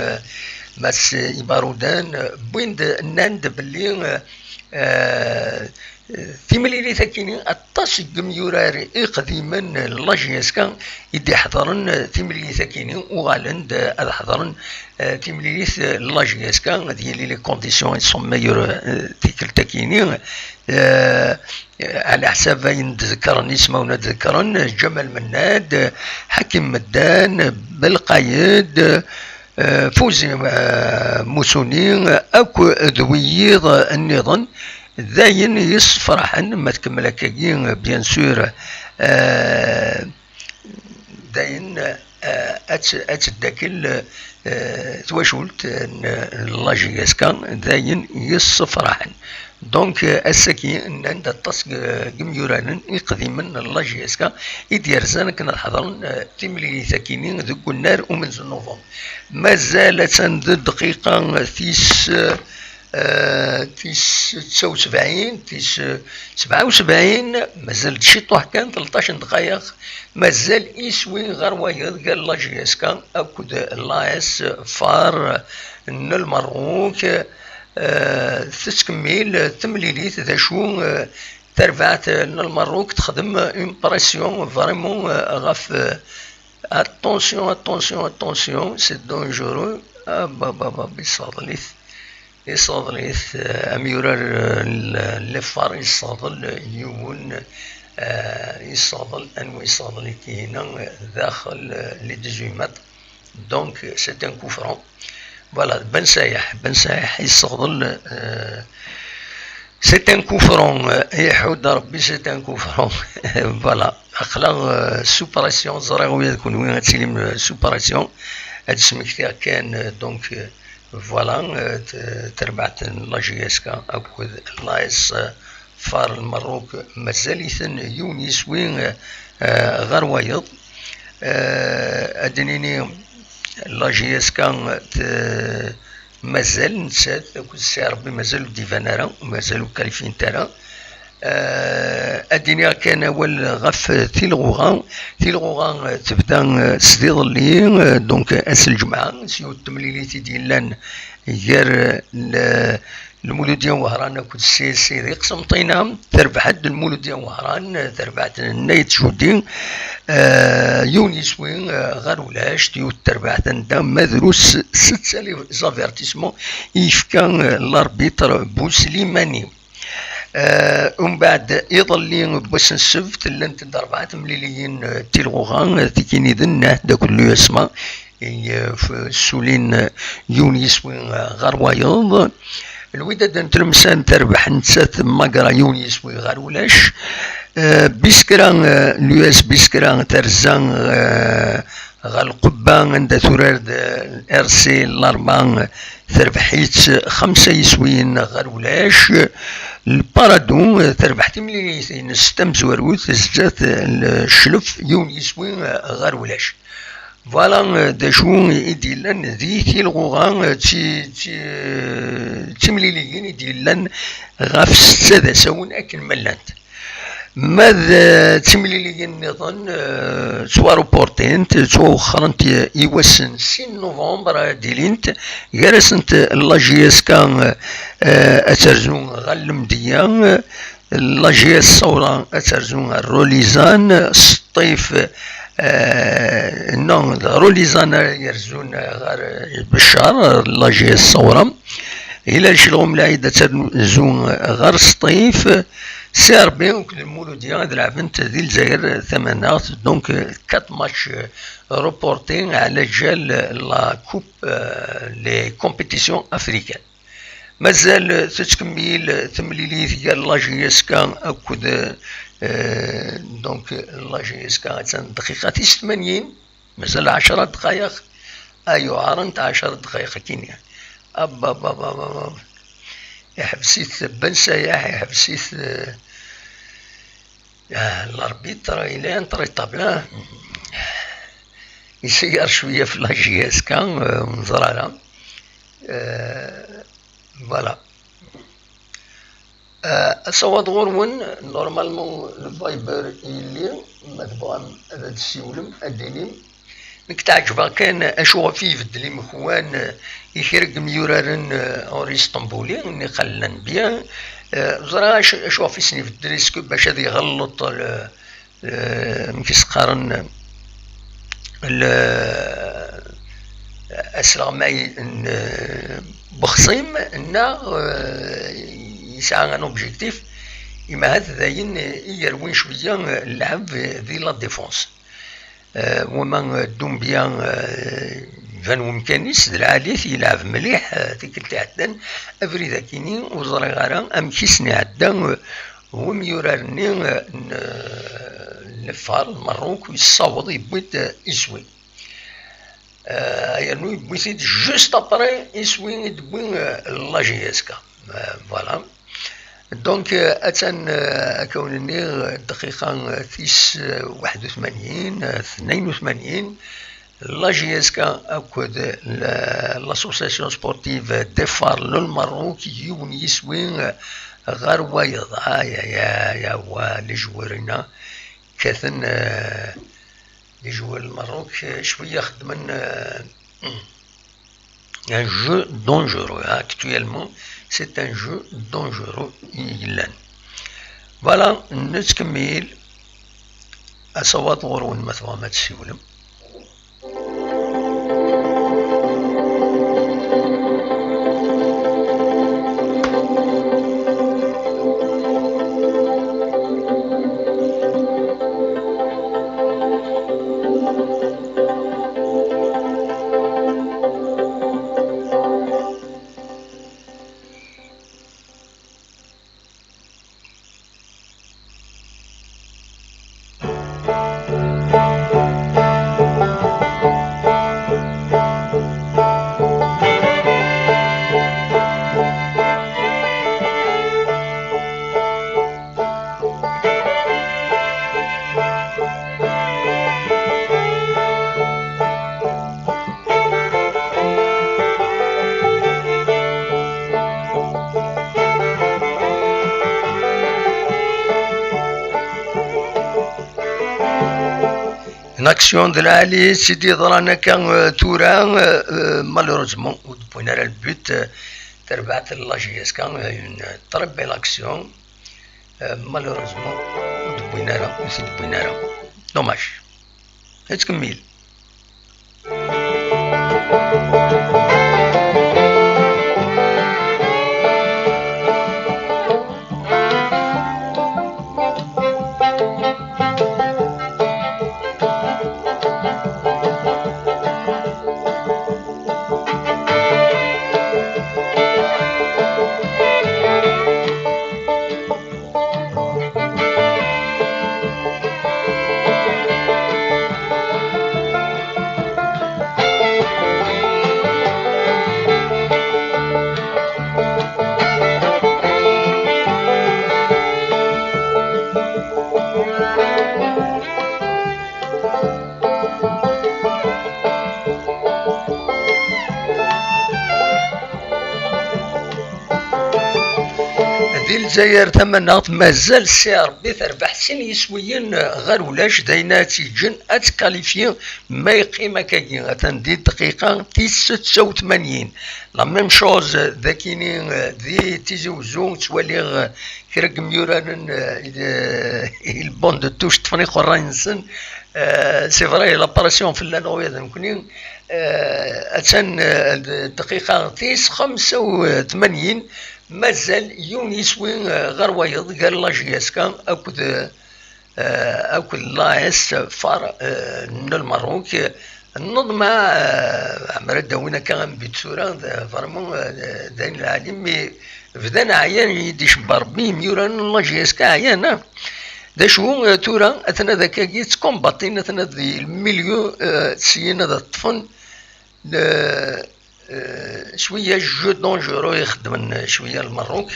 ماس إبارودان بوينت ناند بلي في ملي ساكنين الطاس جميوراري قديما لاجيسكا يدي حضرن في ملي ساكنين وغالند هذا حضرن في ملي لاجيسكا ديالي لي كونديسيون سون ميور تيكل تاكينين على حساب نتذكر نسمة ونتذكرن جمال مناد حكيم مدان بالقايد فوزي موسوني اكو ذويض النظام ذاين يصفرحن ما تكمل كاين بيان سور داين اتداكل تواشولت لاجيسكا داين يصفرحن دونك السكين عند التصق جميوران يقديما لاجيسكا يديرزان كنا حضرن تيملي ساكنين ذوك النار ومن نوفمبر مازالت عند الدقيقة تيس 79 تيس 77 مازال شي طوح كان 13 دقائق مازال يسوي غير وايض قال لاجيسكا اكود لايس فار من المروك تكمل تمليليت ذا شو ترفعت المروك تخدم امبرسيون فريمون غاف اتونسيون سي دونجورو بابا يصادليث اميورار لفار يصادل يون يصادل انو يصادل كينا داخل لي 18 متر دونك سي ان كوفرون فوالا بن سايح يصادل سي ان كوفرون يحود ربي سي ان كوفرون فوالا أخلاق سوبراسيون زراوية تكون وين غتسلم سوبراسيون هاد السمكتي كان دونك فوالا تربعت لا جي اس كا أكود لايس فار المروك مازاليثن يونس وين غير وايض أدنيني لا جي اس كا مازال نسات كل سي ربي مازالو ديفانارا مازالو كاليفين ترى الدنيا كان اول غف تيلغوغا تبدا سديد اللي دونك اس الجمعه سيو التمليليتي ديال غير المولود ديال وهران كل سيدي قسمطينه تربح حد المولود ديال وهران تربعت نايت جودي يونس وين غير ولاش تيو تربعت ندا مدروس 6000 زافيرتيسمون يفكان الاربيتر بوسليماني ومن بعد يظل بس السبت اللي انت ضربات مليليين تيلغوغان تيكيني ذنه دا كله يسمى في السولين يونس وين غير وايض الوداد نتلمسان تربح نتسات مقرا يونس وين غير ولاش بيسكران اليو اس بيسكران ترزان غا القبة عند تورارد الار سي الاربعة تربحيت 5 يسوين غير ولاش البارادون تربحت ملي ستة مزوروت زجات الشلف يونس وين غير ولاش فوالا دا شو يديلن ذي تيلغوغا تمليليين يديلن غاف 6 ساون اكل ملانت ماذا تمليليين نظن سوارو بورتينت سو خرنت يوسن 6 نوفمبر ديلينت جالسنت لا جي اس كان اترزون غلم ديان لا جي اس صورا اترزون الروليزان سطيف نون روليزان يرزون غير بالشهر لا جي اس صورا الى شلغم العيدة ترزون غير سطيف سي ربي وكل المولود ديال لعبت ذي الجزائر 8 دونك 4 ماتش روبورتين على جال لا كوب لي كومبيتيسيون افريكان مازال تتكمل تمليلي ديال لا جي اس كان اكد دونك لا جي اس كان دقيقة 80 مازال 10 دقائق ايوا عرنت 10 دقائق كينيا ابا بابا حبسيت بنسايح حبسيت الاربيتر الى انطري طابلان يسير شويه في لا جي اس كان ونظر فوالا الصواد غورون نورمالمون الفايبر اللي مطبوع هذا السيولم اديني نك تعجبها كان اشوف فيه بدلي مخوان يخرج ميورارن اوري اسطنبولي اني خلن بيان زرا اشوف في سني في الدريسكو باش هذا يغلط مكيس قارن اسرع معي بخصيم ان يسعى ان اوبجيكتيف اما هذا داين يروين شويه اللعب ذي لا ديفونس وما دوم بيان فان ومكانيس العاليث يلعب مليح ديك التعدن افريدا كيني وزرا غارا ام كيسني عدا وميورارني نفار المروك ويصاوض يبويت اسوي يعني يبويت جوست ابري اسوي يدوي لا جي اس كا فوالا دونك اتن كونني دقيقة 81 82 لا جي اس كا اكد لاسوسياسيون سبورتيف دفار للمروك يونس وين غير وايض يا وا لي جوارنا كاثن لي جوار المروك شويه خدمن ان جو دونجورو اكطويلمون سي ان جو دونجورو يلان فوالا نتكمل اصوات غورون مثلا ما تسولم اكسيون د العالي سيدي ضرانا كان تورا مالوروزمون بوينا البوت تربعت لا جي اس كان تري بيل اكسيون مالوروزمون بوينا دوماج تكمل. الجزائر تمنى مازال السي ربي تربح سن يسويين غير ولاش داينا تيجن اتكاليفي ما يقيم كاين غتندي دقيقه 86 لا ميم شوز ذاكيني ذي تيزوزو توالي كرك ميوران البون دو توش تفني خرانسن سي فري لاباراسيون في اللانوية ممكن اتن الدقيقه 85 مازال يونيسوين غير وايض قال لا جي اس كان اكل لا اس فار من المروك النظمة عمرا داوينا كان بيتسورا فريمون داين العالم مي بدانا عيان يديش بربي ميوران لا جي اس كا عيانا دا شو تورا اثنا ذاك جيت كومباتين اثنا ذي الميليو سينا ذا الطفن شويه جو دونجورو يخدم شويه المروك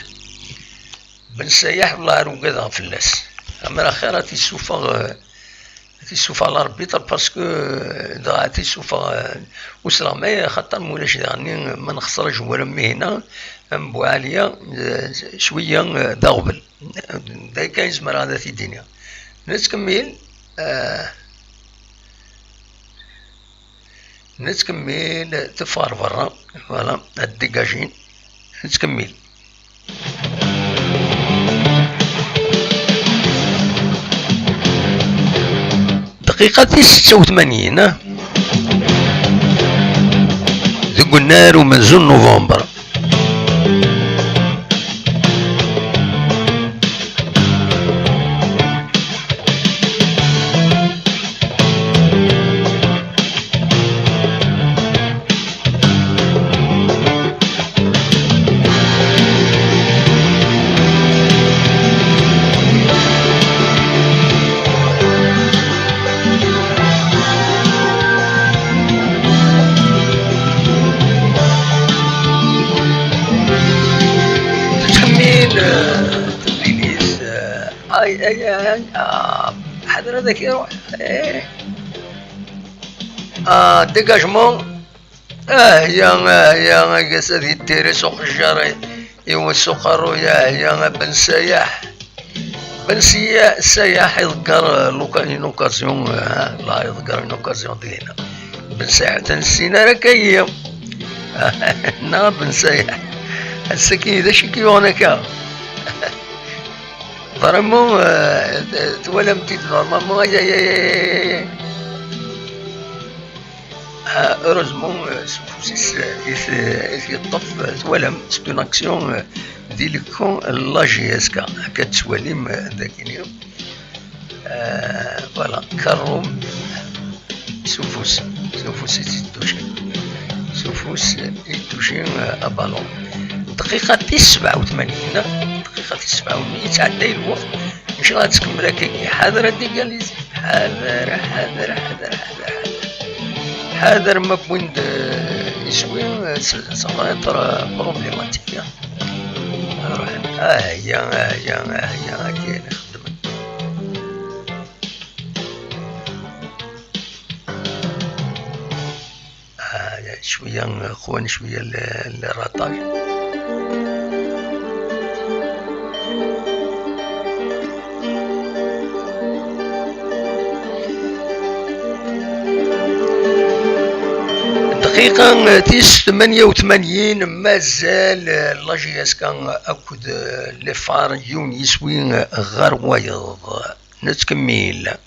بن سياح والله روكا فلاس اما خير تيسوفا الاربيتر باسكو دا تيسوفا وسلامي خاطر مولاش يعني ما نخسرش ولا مهنه مبو عاليه شويه داغبل دا كاين زمر هذا في الدنيا نتكمل تفار برا فوالا الديجاجين نتكمل. دقيقة 86 ذو النار ومن زون نوفمبر حضر هذاك يروح ديجاجمون يا قصدي الديري سوق الجاري ايوا سوق يا بن سياح سياح يذكر لوكاين اوكازيون لا يذكر اوكازيون ديالنا بن سياح تنسينا راك هي نا بن سياح السكين ذا شكيون هكا فريمون تولا متيت نورمالمون هeureusement سوفوسيس يطف تولا سيت اون اكسيون ديليكون لا جي اس كا هكا تواليم ذاك اليوم فوالا كروم سوفوس يتوشي ابالون دقيقة 87 دقيقة 87 يتعدى الوقت ان شاء الله تكمل هكاكي حاضر هادي قال لي حاضر ما بوين يسوي صغير ترى بروبليماتيك روح هي كاين خدمت شوية خوان شوية الراطاج دقيقة تيس 88 مازال لاجياس كان أكد لفار يونيس وين غير وايض نتكمل.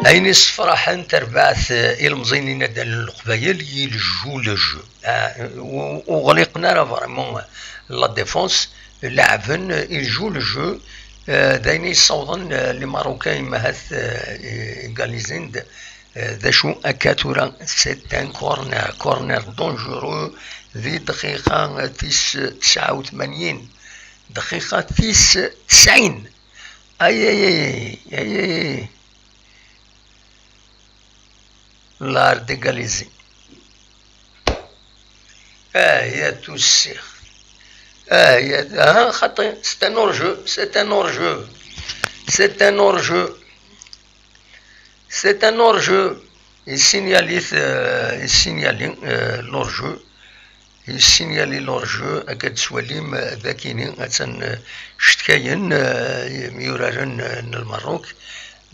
أين الصفراحة تربعث المزينين ديال القبايل يلجو لجو وغلقنا راه فريمون لا ديفونس لاعبين يلجو لجو داين يصوضن لي ماروكان مهث غاليزين ذا شو أكاتورا سيتان كورنر دونجورو ذي دقيقة 89 دقيقة 90 أي l'art d'égaliser. يا توسيخ يا خطي c'est un hors-jeu c'est un hors-jeu c'est un hors-jeu c'est un hors-jeu يسينيالي l'hors-jeu يسينيالي l'hors-jeu أكاد سواليم ذاكيني أتن شتكاين ميورارن المروك.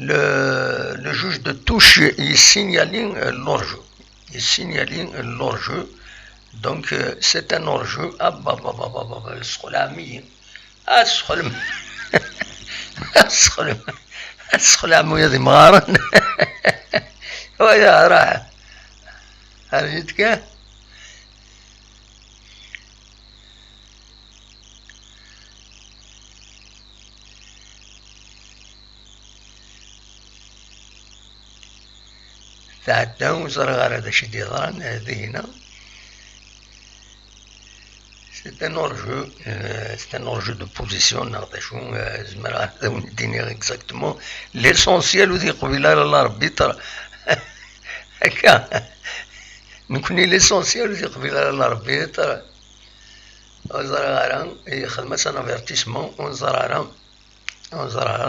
Le juge de touche il signale l'hors-jeu. Il signale l'hors-jeu. Donc c'est un hors-jeu. Ah bah السخلامي السخلم السخلام ويا مغارن ويا راح عرفتك تعدى وزرغار هذا شي ديضران هذه هنا c'est un hors-jeu de position ناخذ شو زعما هذا نديني اكزاكتومون ليسونسيال وذي قبيله لا ربي ترى هكا نكوني ليسونسيال وذي قبيله لا ربي ترى وزرغار يخدم سان افيرتيسمون وزرغار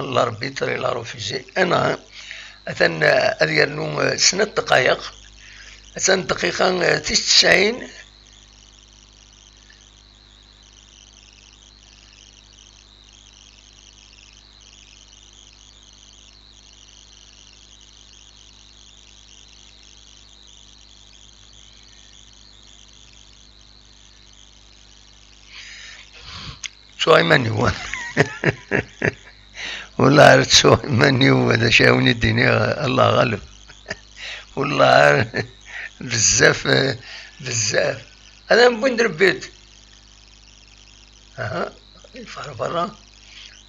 لا ربي ترى لا روفيزي انا أثن أذيرنو سنة دقائق أثن دقيقة 90 شوي منيوان والله عرفت شو منيو هذا شاوني الدنيا الله غالب والله بزاف هذا بوين دربيت يفعل برا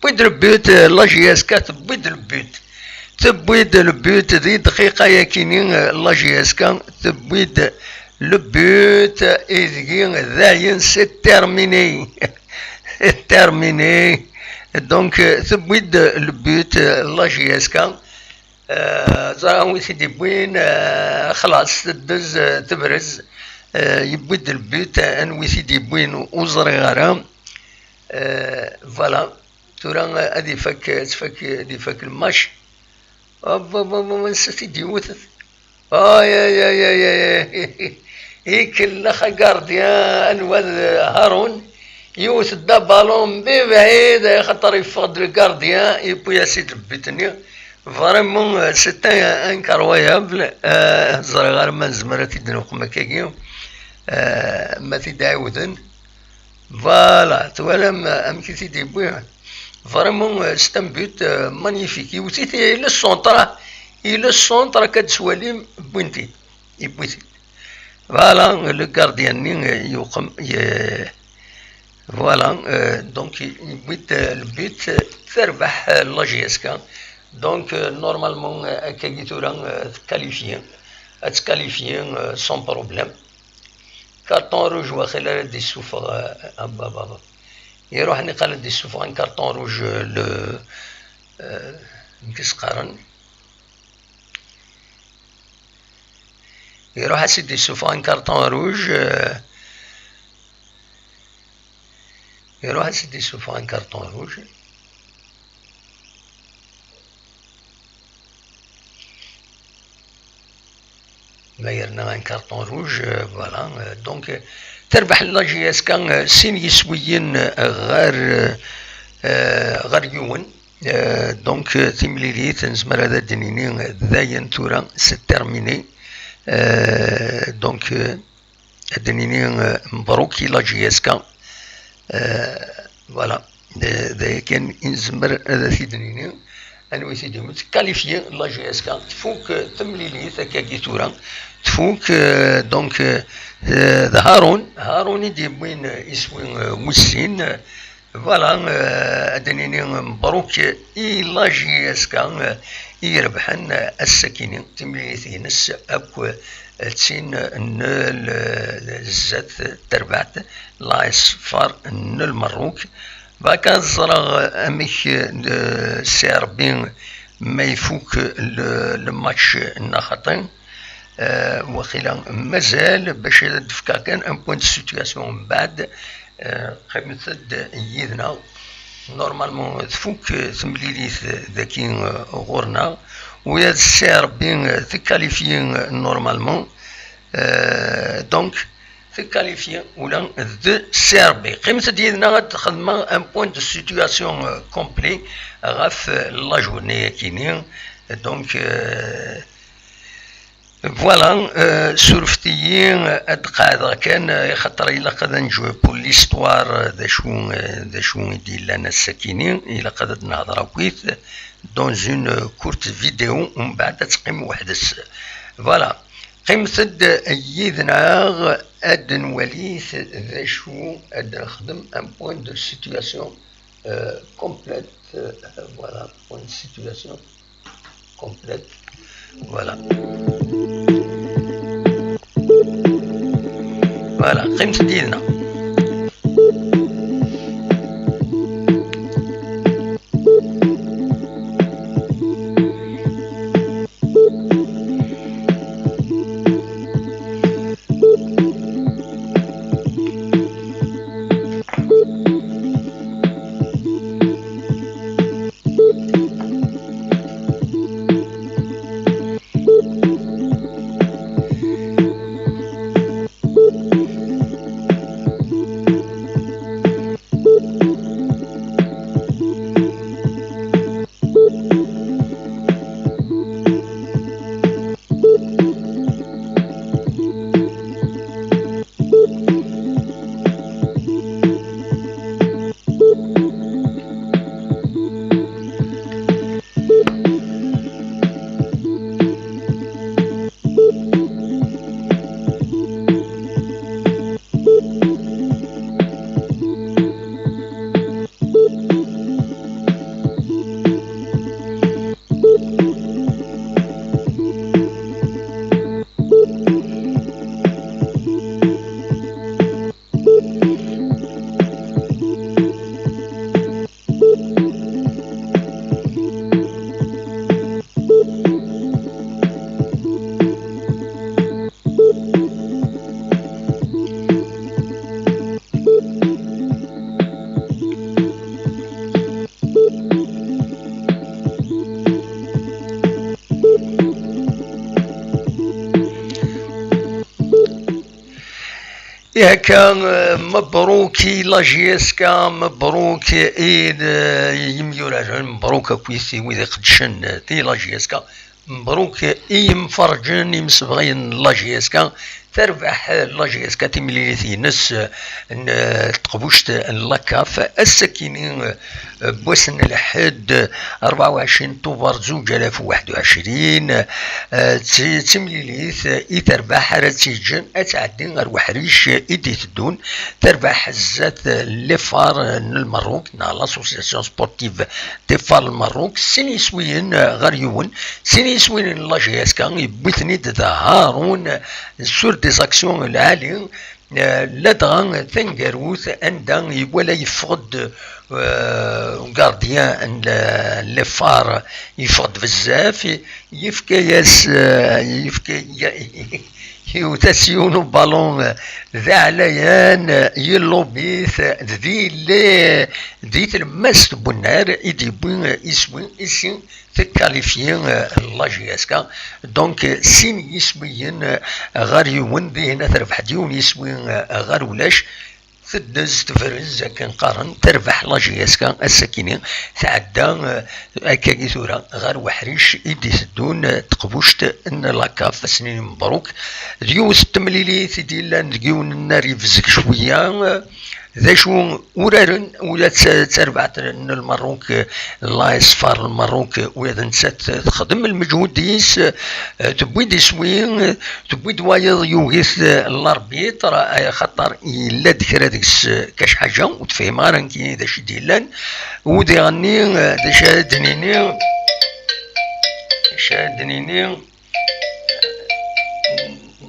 بوين دربيت لاجياس كاتب بوين دربيت تبويد البيوت ذي دقيقة ياكينين لاجياس كان تبويد البيوت إذكين ذاين سي تيرميني دونك تبويد البيوت لاجياس كان زراوي سيدي بوين خلاص تدز تبرز يبويد البيوت انوي سيدي بوين وزرغارا فوالا تورا هادي فك الماتش ما نسيتي ديوث يا هيك الاخ غارديان واد هارون يوث دا بالون ببعيد خاطر يفقد الغارديان يبو يا سيدي ربيتني فريمون سيتي انكرويابل زرغار ما نزمرت يدنوق مكاكيو ما تداودن فوالا توالم امكي تيدي بويا فريمون سيت ان بوت مانيفيك يوتيتي الى السونطرا كتسواليم بوينتي يبويتي فوالا لو غارديان يقوم فوالا دونك يبيت البيت تربح لا جي اس كا دونك نورمالمون كي تورا تكاليفيين سون بروبليم كارطون روج واخا دي سوفر بابا يروح نقال دي سوفر ان كارطون روج لو كيس قارن يروح اسيدي سوفر ان كارطون روج يروح اسيدي سوفر ان كارطون روج ما يرنا ان كارطون روج فوالا دونك تربح لا جي اس كان سين يسويين غير يون دونك تيمليلي تنزمر هذا الدنيني داين تورا سي تيرميني دونك الدنيني مبروك لا جي اس كان فوالا ذا كان ينزمر هذا الدنيني انوي سيدي متكاليفيي لا جي اس كان تفوك تمليلي ثكاكي تورا تفوك دونك هارون يدي وين يسوي وسين فوالا ادنيني مبروك لا جي اس كان يربحن السكينين تمليلي نس اكو تسين نل الزات تربعت لا يصفر نل مروك باكا زرا اميك سير بين ما يفوك الماتش النخطين وخيلا مازال باش دفكا كان ان بوين دو سيتياسيون من بعد خمسد يدنا نورمالمون تفوك تمليليت ذاكي غورنا ويا سير بين تكاليفيين نورمالمون دونك تكاليفيين ولا ذو سيربي قيمة ديالنا تخدم ان بوين دو سيتياسيون كومبلي غاف لا جورني كينين دونك فوالا سورفتيين ادقادا كان خاطر الا قد نجو بور ليستوار ذا شو يدير لنا الساكنين الا قد نهضر كويس دون اون كورت فيديو ومن بعد تقيم وحدس فوالا قيمة يدنا اد نوليث ذا شو اد نخدم ان بوين دو سيتياسيون كومبليت فوالا بوين دو سيتياسيون كومبليت فوالا فوالا قيمة ديالنا ياكا مبروك لا جي اس كا مبروك ايد يميوراجن مبروك كويسي ويذا قدشن تي لا جي اس كا مبروك اي مفرجن يمسبغين لا جي اس كا تربح لاجيس كاتيميليثي نس تقبوشت اللاكاف السكينين بوسن لحد 24 طوبر 2021 تمليليث يتربح رتيجن اتعدين اروح ريش ايدي تدون تربح الزات لفار المروك نا لاسوسياسيون سبورتيف دي فار المروك سيني سوين غريون سيني سوين لاجيس كان يبثني هارون سور دي زاكسيون العالي لدغا ثنقروث عندها ولا يفقد غارديان لفار يفقد بزاف يفكي يوتاسيون بالون ذا عليان يلوبيث ذي المس بنار يدي بوين اسم تكاليفيين لاجياسكا دونك سين يسوين غار يون ذي هنا تربح ديون يسوين غار ولاش تدز تفرز كان قارن تربح لاجياسكا السكينين تعدى اكاكي ثورا غير وحريش يدي تدون تقبوشت ان لاكاف سنين مبروك ديوس التمليليت ديال ديون النار يفزك شويه ذا شو ورارن ولا تربعت المروك الله يصفر المروك وإذا نسات تخدم المجهود ديس تبويد سوين تبويد وايض يوغيث الاربيط راه خطر الا ذكر هذيك كاش حاجه وتفهم رانكي ذا شي ديلان ودي غني ذا شادنيني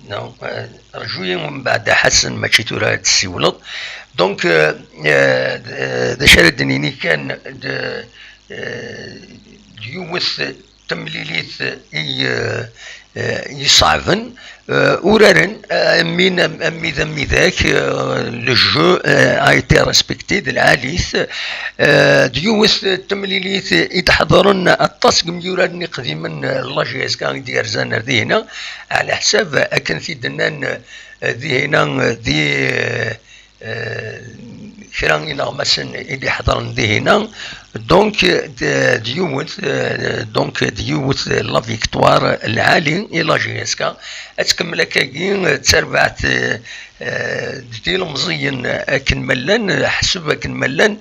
نو رجويا ومن بعد حسن ما تشيتو راه تسيولط دونك ذا شردنيني كان يوث تمليليث يصعبن ورارن من امي ذاك لو جو ا ايتي ريسبكتي العاليث ديوث تمليليث يتحضرن الطاسق ميوراني قديما لاجيس كان دير زانر ذي هنا على حساب اكن في دنان ذي هنا ذي كران إلى مثلا اللي حضرن ذي هنا دونك ديوث لا فيكتوار العالي إلى جيسكا أتكمل كاين تربعت ديال مزيان أكن ملان حسب أكن ملان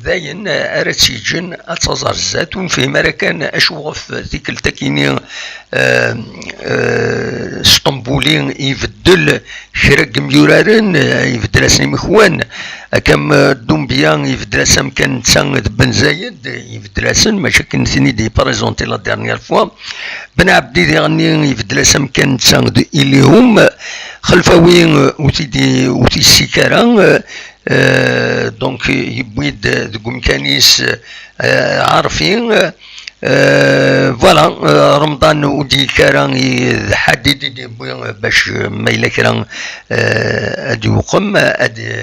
ذاين أرتيجن أتزار الزاتون في مركان أشوف ذيك التكيني اسطنبولي يفدل شرق ميورارن يفدل اسني مخوان كم دومبيان يفدل اسم كان تسان بن زايد يفدل اسم ما شكن ثاني دي بريزونتي لا ديرنيير فوا بن عبدي دي غني يفدل اسم كان تسان اللي هم خلفاوين وتي السكران دونك يبويد ذوك مكانيس عارفين فوالا رمضان ودي كران يحدد دي باش ما الا كران ادي وقم ادي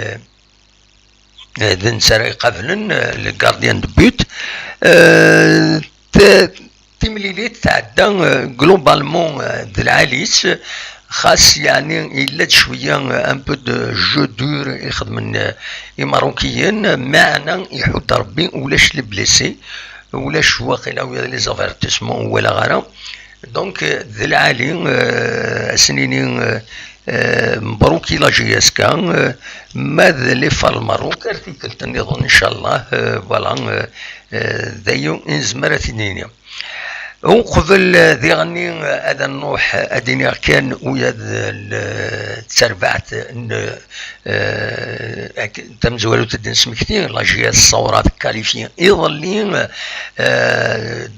ذنسر قبلن الكارديان دو بوت تمليليت تعدى جلوبالمون ذا العاليس خاص يعني إلا شويه ان بو دو جو دور يخدم الماروكيين معنا يحط ربي ولاش البليسي ولاش واقيلا ولا لي زافيرتيسمون ولا غيره دونك ذا العالي سنينين مبروك إلى جياسكا ماذا اللي فار المروك ارتكل تنظن ان شاء الله فوالا ذايو انزمرة ثنينيا وقبل ذي غني هذا النوح اديني كان ويا تسربعت تمزولو تدين سمكتين لاجيا الصورات كاليفيين يظلين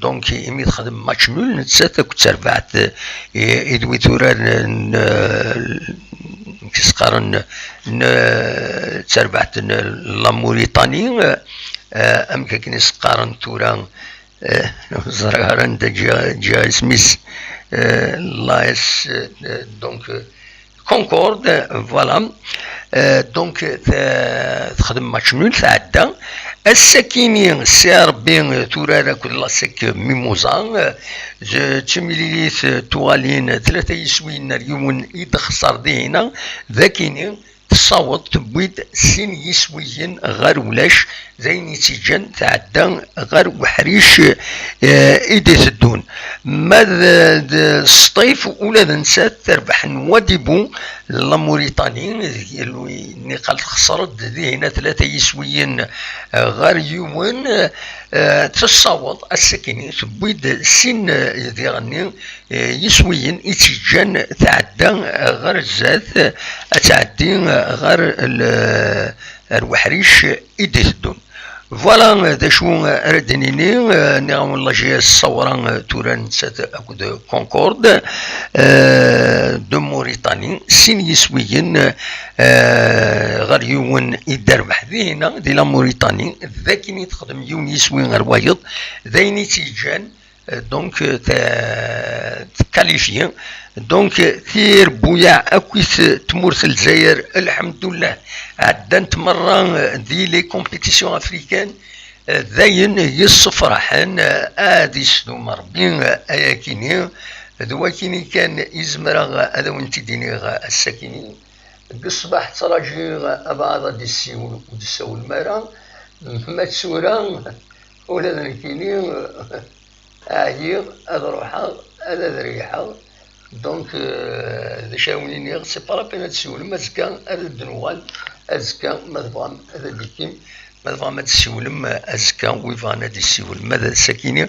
دونك يمي تخدم ماتش نول نتساتك تسربعت يدوي تورا كيسقارن تسربعت لا موريتاني ام كاين سقارن تورا زرعان جا سميث لايس دونك كونكورد فوالا دونك تخدم ماتش نول تعدى السكينين سي ربي تورا كل لاسك ميموزا تمليليث توالين ثلاثة يسوين اليوم يدخسر دينا ذاكينين تصاوض تبويد سين يسويين غير ولاش زي نتيجان تعدى غير وحريش إيدي الدون ماذا الصيف ولا نسات تربح نوادبو لا موريتاني اللي قال خسرت ذي هنا 3 يسويين غير يوم تصاوض السكيني تبويد سين ديغني يسويين اتجان تعدى غير الزات تعدي غير الوحريش إيدي الدون فوالا دا شو ردنيني نعم الله جي الصورة توران سات أكود كونكورد دو موريتاني سين يسويين غير يون يدار بحذينا دي لا موريتاني ذاكيني تخدم يون يسوي غير وايض ذايني تيجان دونك تكاليفيان دونك ثير بويا اكويس تمورث الجزائر الحمد لله عدنت مرة دي لي كومبيتيسيون افريكان ذاين يصفرحان ادي شنو مربين اياكيني دواكيني كان يزمر هذا وانت ديني الساكنين بالصباح تراجي ابعض دي السيول ودي السول مرا ما تسورا ولا ذنكيني اعير هذا روحها هذا ذريحه دونك ذا شاونيني سي با لابين تسول مازكا هذا الدنوال ازكا ما تبغى هذا ديكيم ما تبغى ما تسولم ازكا ويفانا دي السول ماذا ساكيني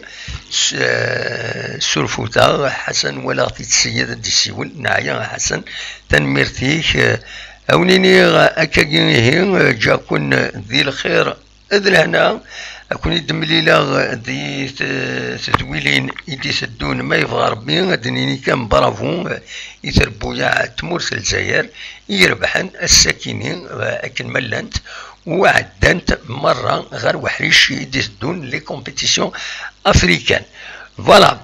سرفوتا حسن ولا تتسيد دي السول نعيا حسن تنميرتيك اونيني اكاكيني جاكون ذي الخير اذ هنا أكون يدمليلا دي تدويلين يدي سدون ما يبغى ربي دنيني كان برافو يتربويا تمورث الجزائر يربحن الساكنين أكن ملانت وعدنت مرة غير وحريش يدي سدون لي كومبيتيسيون أفريكان فوالا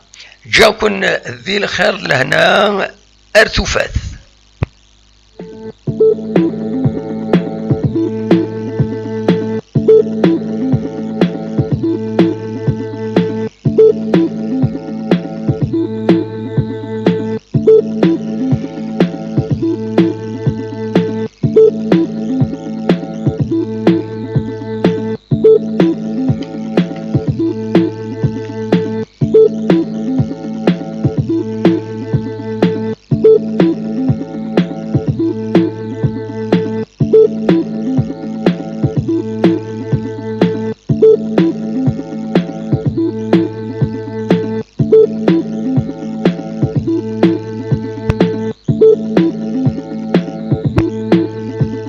جاكن ذي الخير لهنا أرتفات